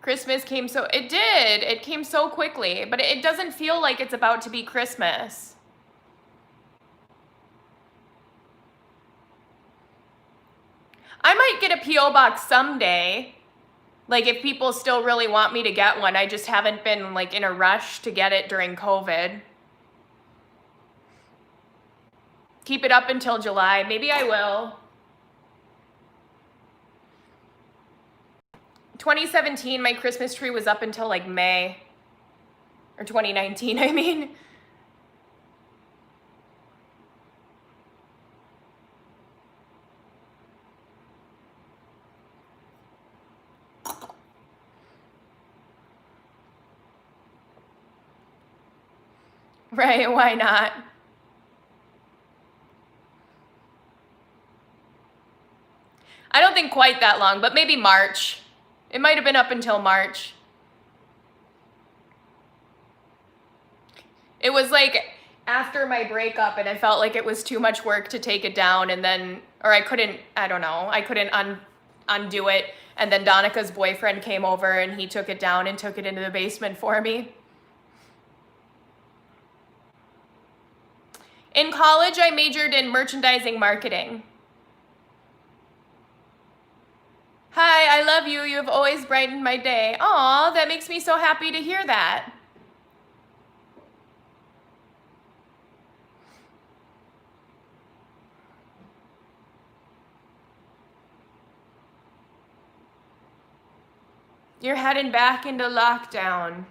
A: Christmas came it did. It came so quickly, but it doesn't feel like it's about to be Christmas. I might get a P.O. box someday. Like, if people still really want me to get one. I just haven't been, in a rush to get it during COVID. Keep it up until July. Maybe I will. 2017, my Christmas tree was up until, May. Or 2019, I mean. Right, why not? I don't think quite that long, but maybe March. It might have been up until March. It was after my breakup, and I felt like it was too much work to take it down, and then, or I couldn't undo it, and then Donica's boyfriend came over and he took it down and took it into the basement for me. In college, I majored in merchandising marketing. Hi, I love you. You have always brightened my day. Aw, that makes me so happy to hear that. You're heading back into lockdown.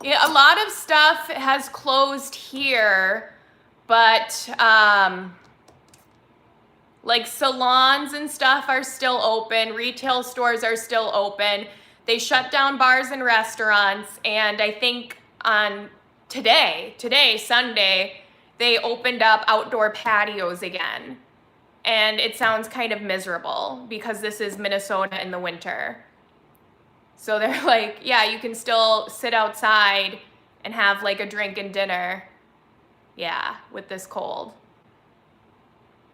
A: Yeah, a lot of stuff has closed here, but like salons and stuff are still open, retail stores are still open. They shut down bars and restaurants, and I think on today, Sunday, they opened up outdoor patios again. And it sounds kind of miserable because this is Minnesota in the winter. So they're like, yeah, you can still sit outside and have like a drink and dinner. Yeah, with this cold.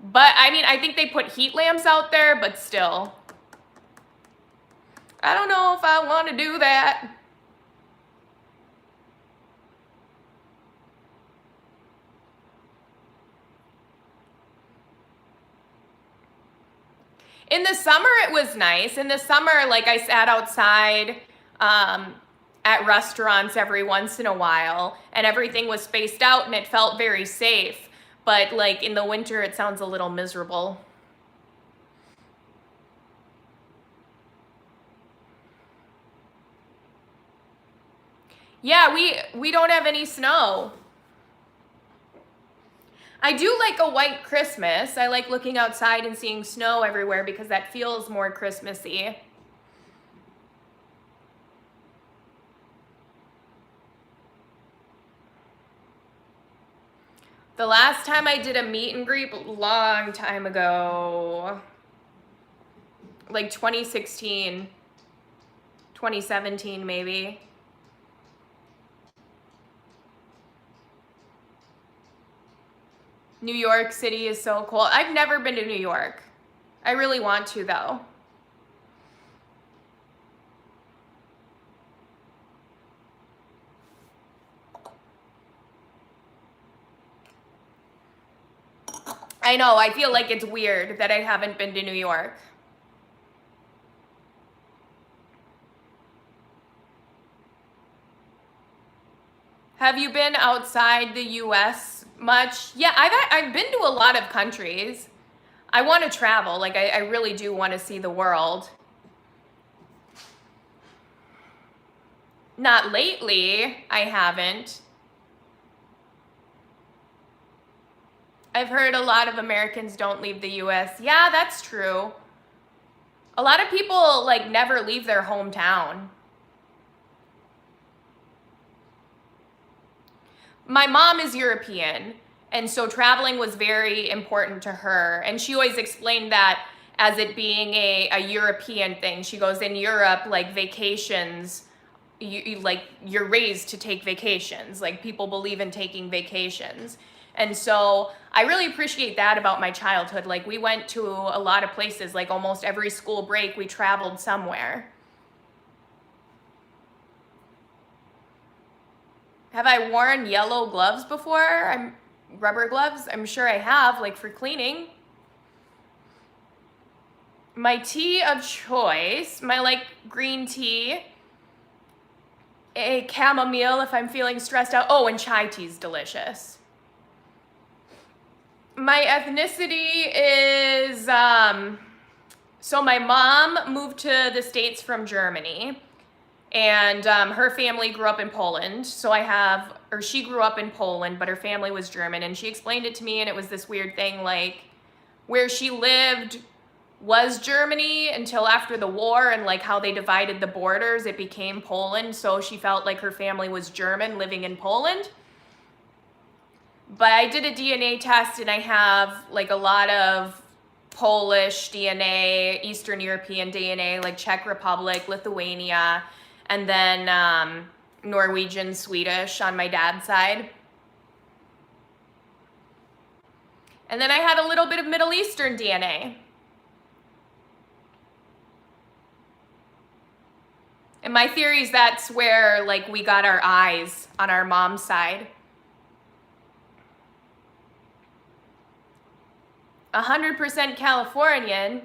A: But I mean, I think they put heat lamps out there, but still. I don't know if I want to do that. In the summer, it was nice. In the summer, like I sat outside at restaurants every once in a while, and everything was spaced out and it felt very safe. But like in the winter, it sounds a little miserable. Yeah, we don't have any snow. I do like a white Christmas. I like looking outside and seeing snow everywhere because that feels more Christmassy. The last time I did a meet and greet, a long time ago, like 2016, 2017 maybe. New York City is so cool. I've never been to New York. I really want to though. I know, I feel like it's weird that I haven't been to New York. Have you been outside the US much? Yeah, I've been to a lot of countries. I want to travel, like I really do want to see the world. Not lately, I haven't. I've heard a lot of Americans don't leave the US. Yeah, that's true. A lot of people like never leave their hometown. My mom is European, and so traveling was very important to her. And she always explained that as it being a European thing. She goes, in Europe, like vacations, you're raised to take vacations. Like people believe in taking vacations. And so I really appreciate that about my childhood. Like we went to a lot of places, like almost every school break, we traveled somewhere. Have I worn yellow gloves before? Rubber gloves? I'm sure I have, like for cleaning. My tea of choice, my like green tea, a chamomile if I'm feeling stressed out. Oh, and chai tea is delicious. My ethnicity is, so my mom moved to the States from Germany. And her family grew up in Poland. So she grew up in Poland, but her family was German. And she explained it to me, and it was this weird thing, like where she lived was Germany until after the war, and like how they divided the borders, it became Poland. So she felt like her family was German living in Poland. But I did a DNA test, and I have like a lot of Polish DNA, Eastern European DNA, like Czech Republic, Lithuania, and then Norwegian, Swedish on my dad's side. And then I had a little bit of Middle Eastern DNA. And my theory is that's where like we got our eyes on our mom's side. 100% Californian.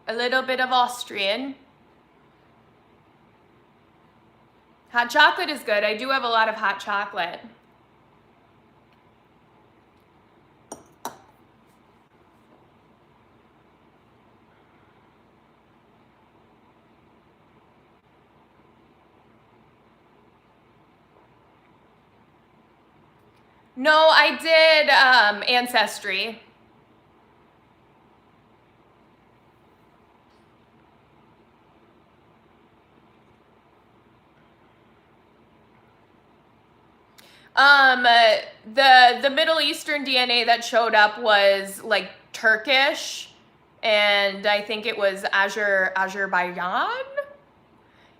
A: A little bit of Austrian. Hot chocolate is good. I do have a lot of hot chocolate. No, I did Ancestry. The Middle Eastern DNA that showed up was like Turkish, and I think it was Azerbaijan.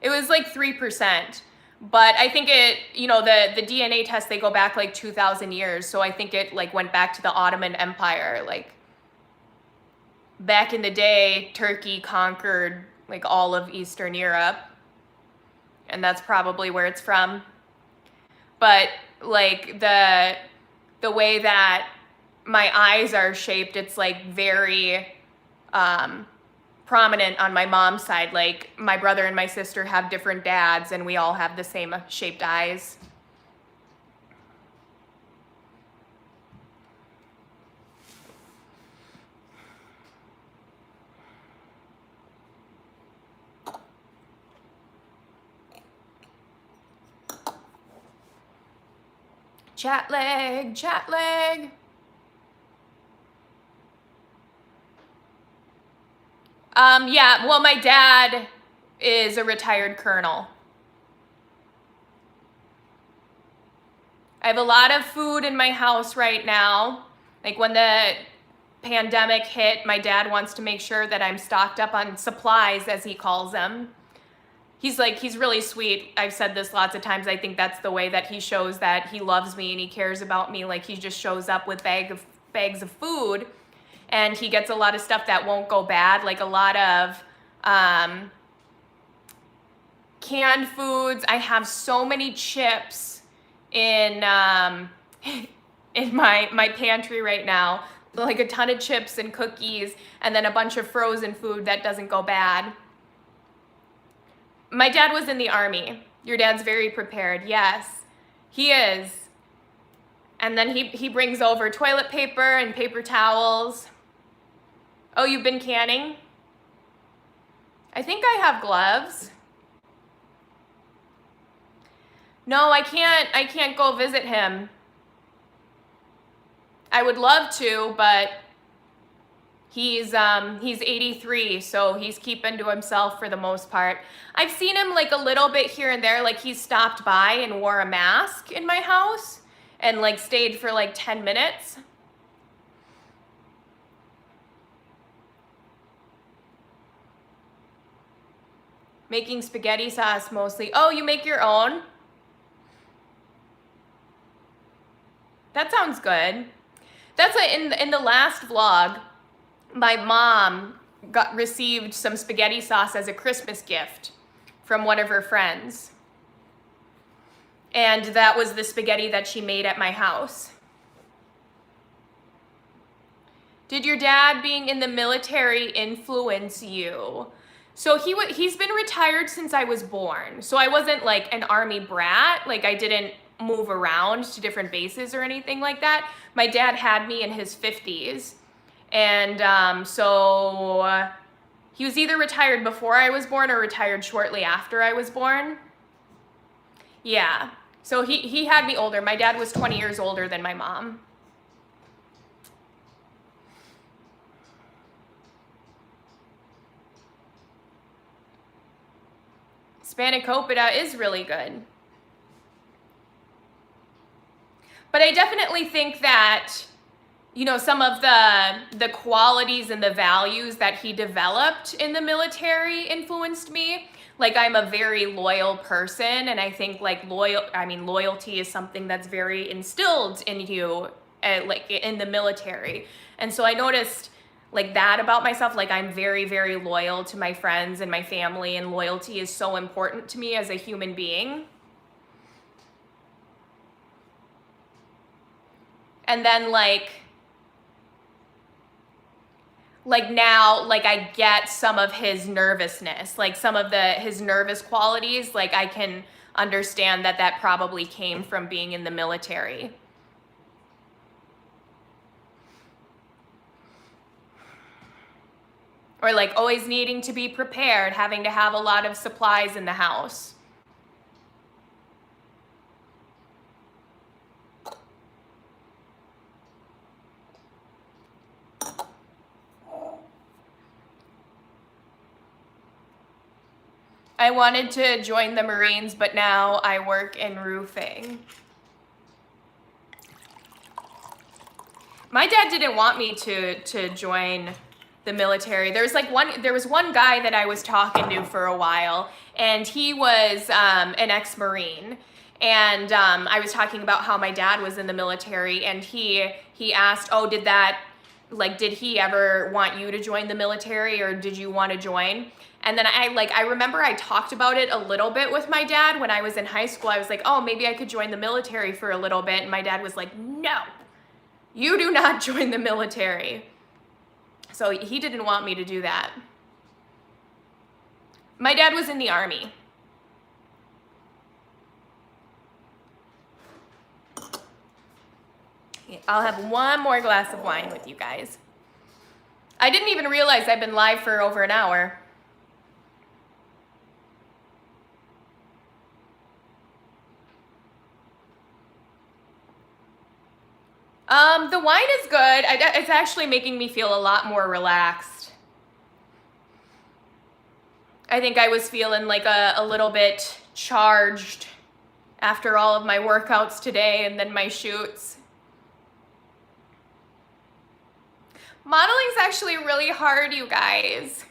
A: It was like 3%. But I think it, the DNA test, they go back like 2,000 years. So I think it like went back to the Ottoman Empire. Like back in the day, Turkey conquered like all of Eastern Europe. And that's probably where it's from. But like the way that my eyes are shaped, it's like very prominent on my mom's side. Like my brother and my sister have different dads, and we all have the same shaped eyes. Chat leg, chat leg. Yeah, well, my dad is a retired colonel. I have a lot of food in my house right now. Like when the pandemic hit, my dad wants to make sure that I'm stocked up on supplies, as he calls them. He's really sweet. I've said this lots of times. I think that's the way that he shows that he loves me and he cares about me. Like he just shows up with bags of food, and he gets a lot of stuff that won't go bad, like a lot of canned foods. I have so many chips in in my pantry right now, like a ton of chips and cookies, and then a bunch of frozen food that doesn't go bad. My dad was in the Army. Your dad's very prepared. Yes, he is. And then he brings over toilet paper and paper towels. Oh, you've been canning? I think I have gloves. No, I can't go visit him. I would love to, but he's 83, so he's keeping to himself for the most part. I've seen him like a little bit here and there, like he's stopped by and wore a mask in my house and like stayed for like 10 minutes. Making spaghetti sauce mostly. Oh, you make your own? That sounds good. That's like in the last vlog, my mom received some spaghetti sauce as a Christmas gift from one of her friends. And that was the spaghetti that she made at my house. Did your dad being in the military influence you? So he's been retired since I was born. So I wasn't like an Army brat. Like I didn't move around to different bases or anything like that. My dad had me in his 50s. And so he was either retired before I was born or retired shortly after I was born. Yeah. So he had me older. My dad was 20 years older than my mom. Spanakopita is really good. But I definitely think that, some of the qualities and the values that he developed in the military influenced me. Like I'm a very loyal person, and I think like loyalty is something that's very instilled in you, like in the military. And so I noticed like that about myself. Like I'm very, very loyal to my friends and my family, and loyalty is so important to me as a human being. And then like now, like I get some of his nervousness, like some of his nervous qualities. Like I can understand that probably came from being in the military. Or like always needing to be prepared, having to have a lot of supplies in the house. I wanted to join the Marines, but now I work in roofing. My dad didn't want me to join the military. There was one guy that I was talking to for a while, and he was an ex-Marine. And I was talking about how my dad was in the military, and he asked, oh, did he ever want you to join the military, or did you want to join? And then I remember I talked about it a little bit with my dad when I was in high school. I was like, oh, maybe I could join the military for a little bit. And my dad was like, no, you do not join the military. So he didn't want me to do that. My dad was in the Army. I'll have one more glass of wine with you guys. I didn't even realize I've been live for over an hour. The wine is good. It's actually making me feel a lot more relaxed. I think I was feeling like a little bit charged after all of my workouts today and then my shoots. Modeling's actually really hard, you guys.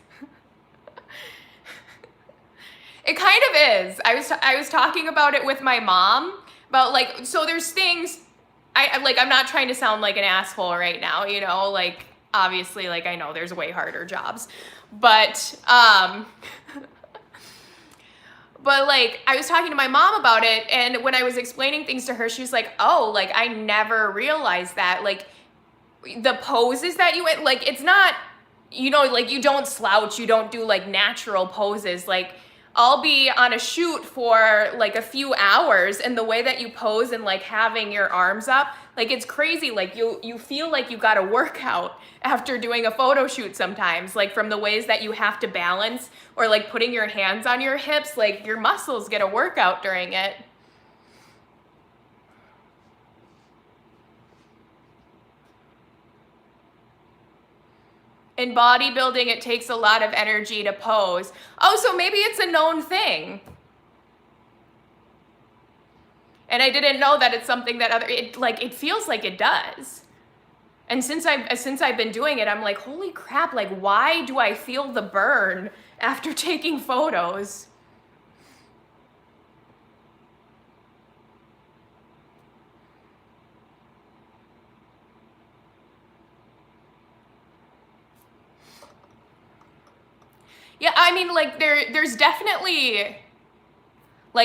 A: It kind of is. I was talking about it with my mom about so there's things I'm not trying to sound like an asshole right now, you know, obviously I know there's way harder jobs, but but I was talking to my mom about it, and when I was explaining things to her, she was like, oh, I never realized that, the poses that you it's not, you know, you don't slouch, you don't do natural poses. I'll be on a shoot for a few hours, and the way that you pose and having your arms up, it's crazy. You feel like you got a workout after doing a photo shoot sometimes, from the ways that you have to balance, or putting your hands on your hips, your muscles get a workout during it. In bodybuilding, it takes a lot of energy to pose. Oh, so maybe it's a known thing. And I didn't know that it's something that it feels like it does. And since I've been doing it, I'm like, holy crap, why do I feel the burn after taking photos? Yeah, I mean, there's definitely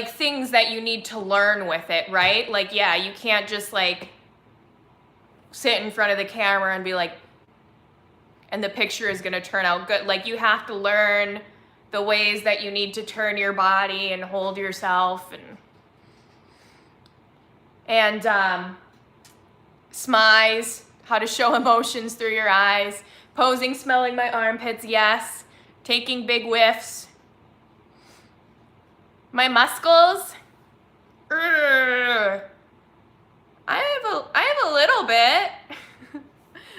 A: things that you need to learn with it, right? Yeah, you can't just sit in front of the camera and be and the picture is gonna turn out good. You have to learn the ways that you need to turn your body and hold yourself, and smize, how to show emotions through your eyes, posing, smelling my armpits, yes. Taking big whiffs. My muscles. I have a little bit.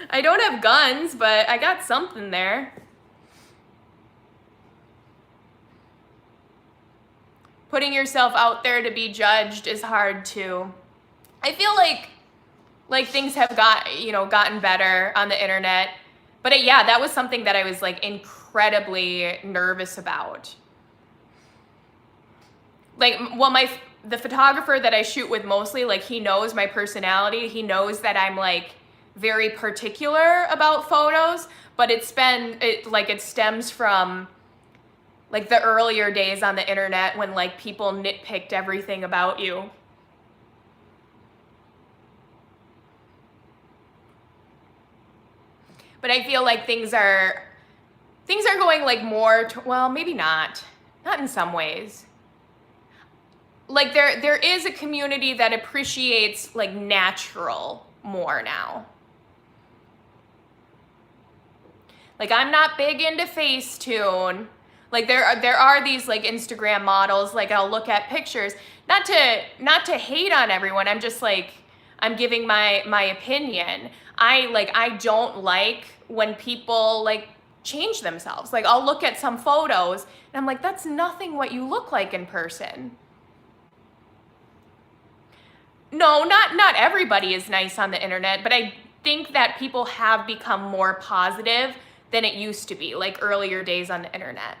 A: I don't have guns, but I got something there. Putting yourself out there to be judged is hard too. I feel like things have gotten better on the internet. But yeah, that was something that I was incredibly nervous about. The photographer that I shoot with mostly, he knows my personality. He knows that I'm very particular about photos, but it stems from the earlier days on the internet when people nitpicked everything about you. But I feel things are going more, well, maybe not in some ways. There is a community that appreciates natural more now. I'm not big into Facetune. There are these Instagram models, I'll look at pictures, not to hate on everyone. I'm just I'm giving my opinion. I don't like when people change themselves. Like I'll look at some photos and I'm like, that's nothing what you look like in person. No, not everybody is nice on the internet, but I think that people have become more positive than it used to be, like earlier days on the internet.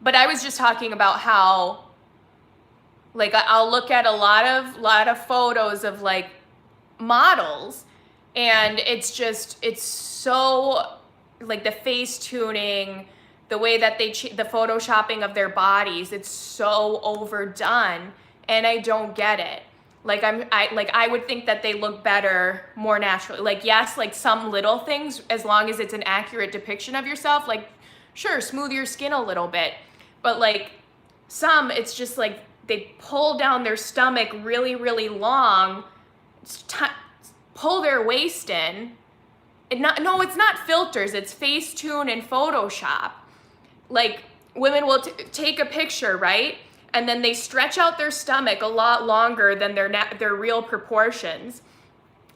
A: But I was just talking about how, like, I'll look at a lot of photos of like models, and it's so, like, the face tuning, the way that the photoshopping of their bodies, it's so overdone, and I don't get it. Like I would think that they look better, more naturally. Like, yes, like some little things, as long as it's an accurate depiction of yourself, like sure, smooth your skin a little bit. But like some, it's just like they pull down their stomach really, really long, pull their waist in. No, it's not filters, it's Facetune and Photoshop. Like women will take a picture, right? And then they stretch out their stomach a lot longer than their real proportions.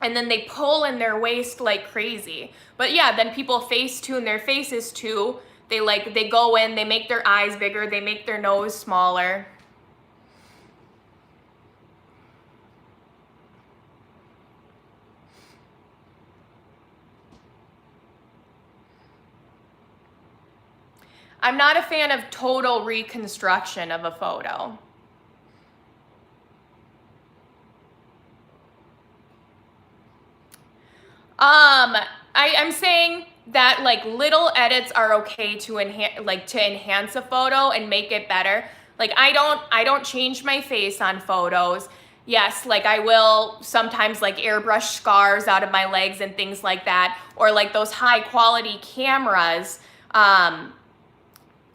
A: And then they pull in their waist like crazy. But yeah, then people Facetune their faces too. They go in, they make their eyes bigger, they make their nose smaller. I'm not a fan of total reconstruction of a photo. I'm saying that like little edits are okay to enhance a photo and make it better. Like I don't change my face on photos. Yes, like I will sometimes like airbrush scars out of my legs and things like that, or like those high quality cameras.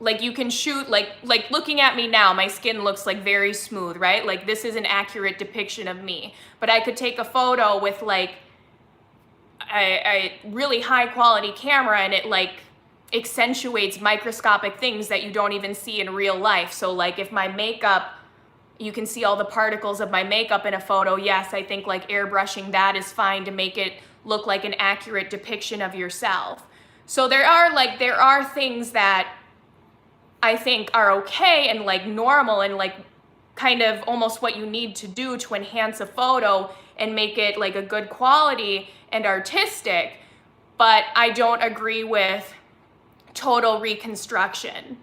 A: Like you can shoot, like looking at me now, my skin looks like very smooth, right? Like this is an accurate depiction of me. But I could take a photo with like a really high quality camera, and it like accentuates microscopic things that you don't even see in real life. So like if my makeup, you can see all the particles of my makeup in a photo, yes, I think like airbrushing that is fine to make it look like an accurate depiction of yourself. So there are things that I think are okay and like normal and like kind of almost what you need to do to enhance a photo and make it like a good quality and artistic. But I don't agree with total reconstruction,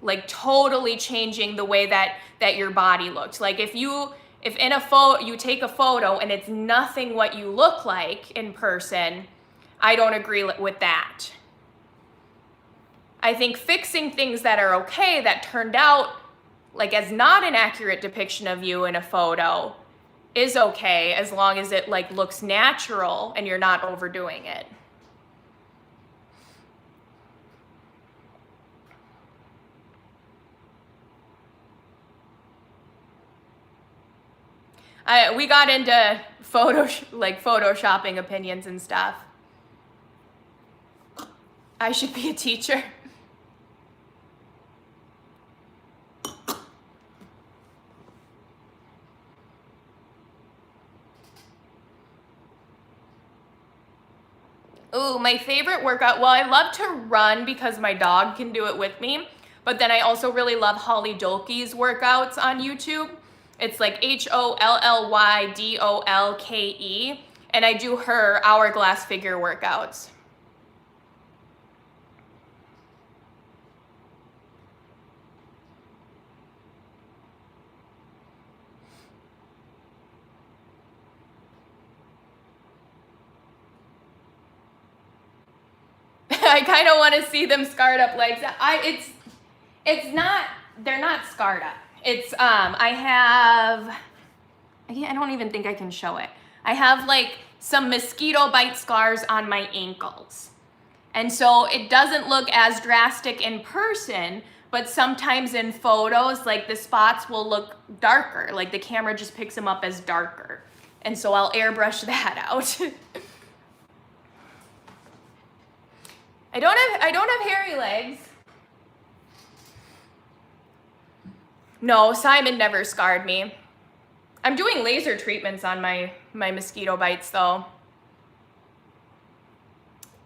A: like totally changing the way that your body looks. Like if in a photo you take a photo and it's nothing what you look like in person, I don't agree with that. I think fixing things that are okay, that turned out like as not an accurate depiction of you in a photo, is okay as long as it like looks natural and you're not overdoing it. We got into photoshopping opinions and stuff. I should be a teacher. Ooh, my favorite workout. Well, I love to run because my dog can do it with me. But then I also really love Holly Dolke's workouts on YouTube. It's like HOLLYDOLKE. And I do her hourglass figure workouts. I kind of want to see them scarred up legs. They're not scarred up. It's, I don't even think I can show it. I have like some mosquito bite scars on my ankles. And so it doesn't look as drastic in person, but sometimes in photos, like the spots will look darker. Like the camera just picks them up as darker. And so I'll airbrush that out. I don't have hairy legs. No, Simon never scarred me. I'm doing laser treatments on my mosquito bites though,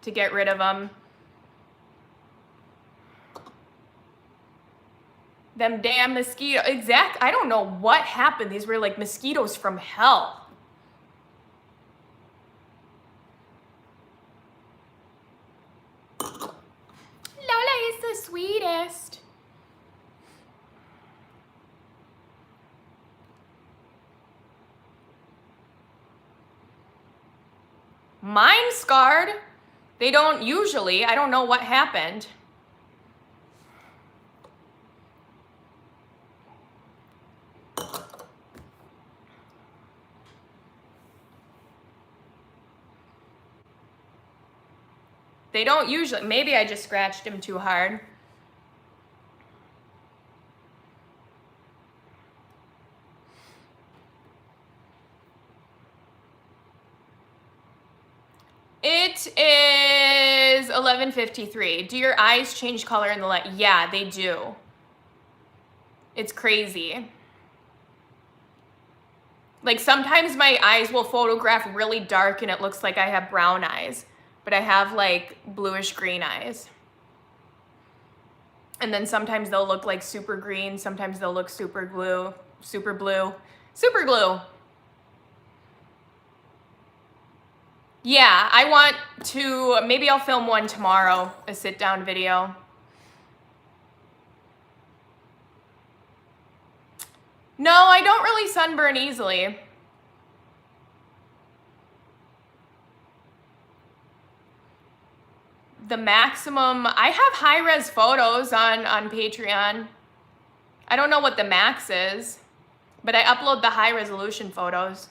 A: to get rid of them. Them damn mosquitoes. I don't know what happened. These were like mosquitoes from hell. Lola is the sweetest. Mine scarred. They don't usually. I don't know what happened. They don't usually. Maybe I just scratched him too hard. It is 11:53. Do your eyes change color in the light? Yeah, they do. It's crazy. Like sometimes my eyes will photograph really dark and it looks like I have brown eyes, but I have like bluish green eyes. And then sometimes they'll look like super green, sometimes they'll look super blue, super blue, super glue. Yeah, I want to, maybe I'll film one tomorrow, a sit down video. No, I don't really sunburn easily. The maximum, I have high-res photos on Patreon. I don't know what the max is, but I upload the high-resolution photos.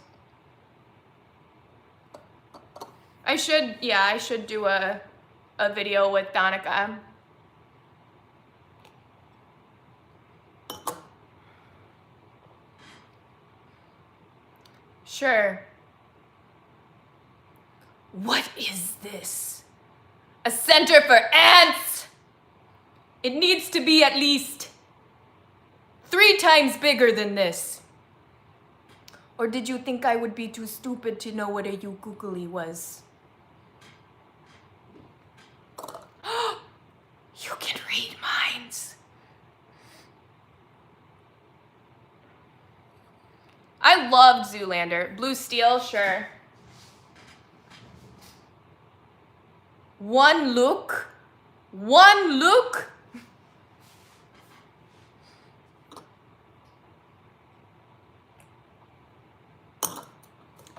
A: I should do a video with Donica. Sure. What is this? A center for ants! It needs to be at least 3 times bigger than this. Or did you think I would be too stupid to know what a ukulele was? You can read minds. I loved Zoolander. Blue Steel, sure. One look? One look?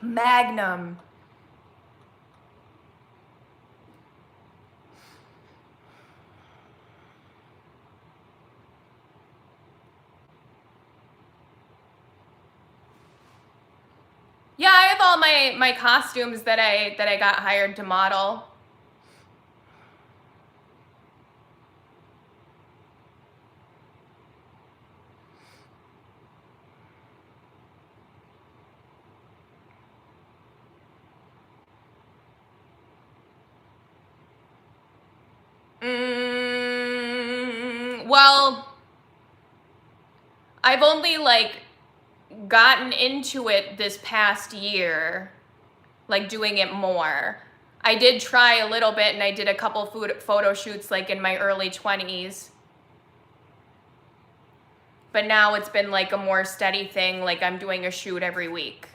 A: Magnum. Yeah, I have all my costumes that I got hired to model. Well, I've only like gotten into it this past year, like doing it more. I did try a little bit and I did a couple photo shoots like in my early 20s. But now it's been like a more steady thing, like I'm doing a shoot every week.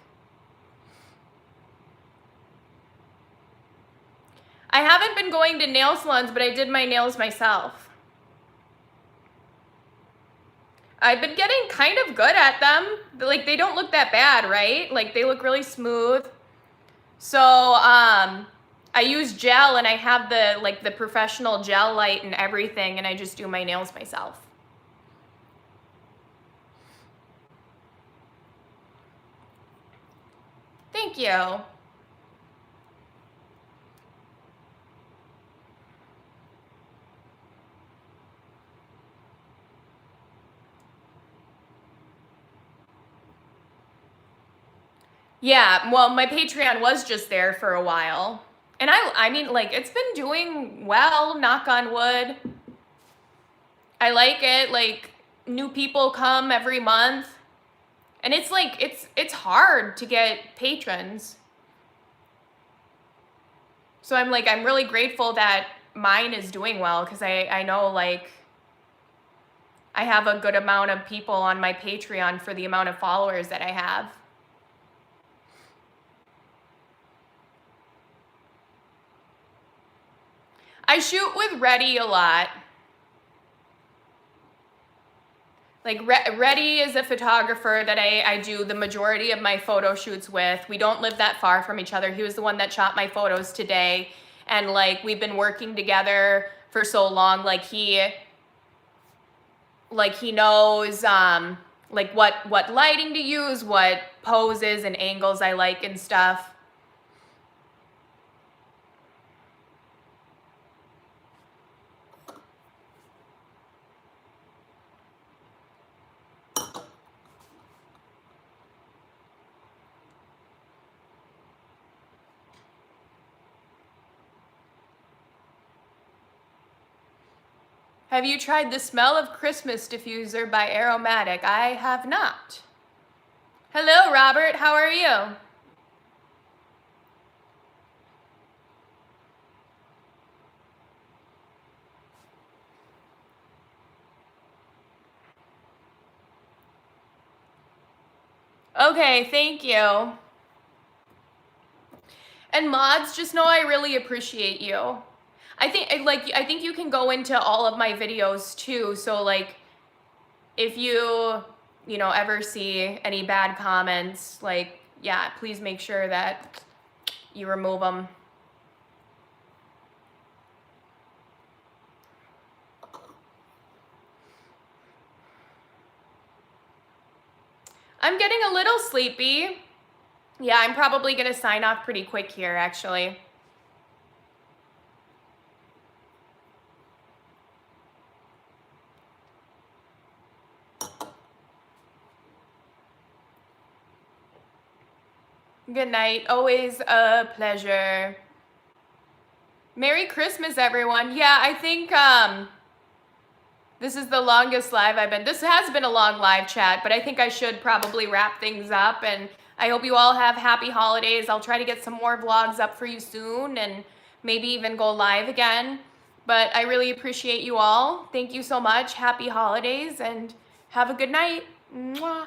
A: I haven't been going to nail salons, but I did my nails myself. I've been getting kind of good at them. Like they don't look that bad, right? Like they look really smooth. So I use gel and I have the professional gel light and everything, and I just do my nails myself. Thank you. Yeah, well, my Patreon was just there for a while. And I mean, like, it's been doing well, knock on wood. I like it. Like, new people come every month. And it's like, it's hard to get patrons. So I'm really grateful that mine is doing well, because I know like I have a good amount of people on my Patreon for the amount of followers that I have. I shoot with Reddy a lot. Like Reddy is a photographer that I do the majority of my photo shoots with. We don't live that far from each other. He was the one that shot my photos today. And like we've been working together for so long. Like he knows like what lighting to use, what poses and angles I like and stuff. Have you tried the Smell of Christmas diffuser by Aromatic? I have not. Hello, Robert. How are you? Okay, thank you. And mods, just know I really appreciate you. I think you can go into all of my videos too. So like, if you ever see any bad comments, like, yeah, please make sure that you remove them. I'm getting a little sleepy. Yeah, I'm probably gonna sign off pretty quick here, actually. Good night. Always a pleasure. Merry Christmas, everyone. Yeah, I think this is the longest live I've been. This has been a long live chat, but I think I should probably wrap things up, and I hope you all have happy holidays. I'll try to get some more vlogs up for you soon and maybe even go live again. But I really appreciate you all. Thank you so much. Happy holidays and have a good night. Mwah.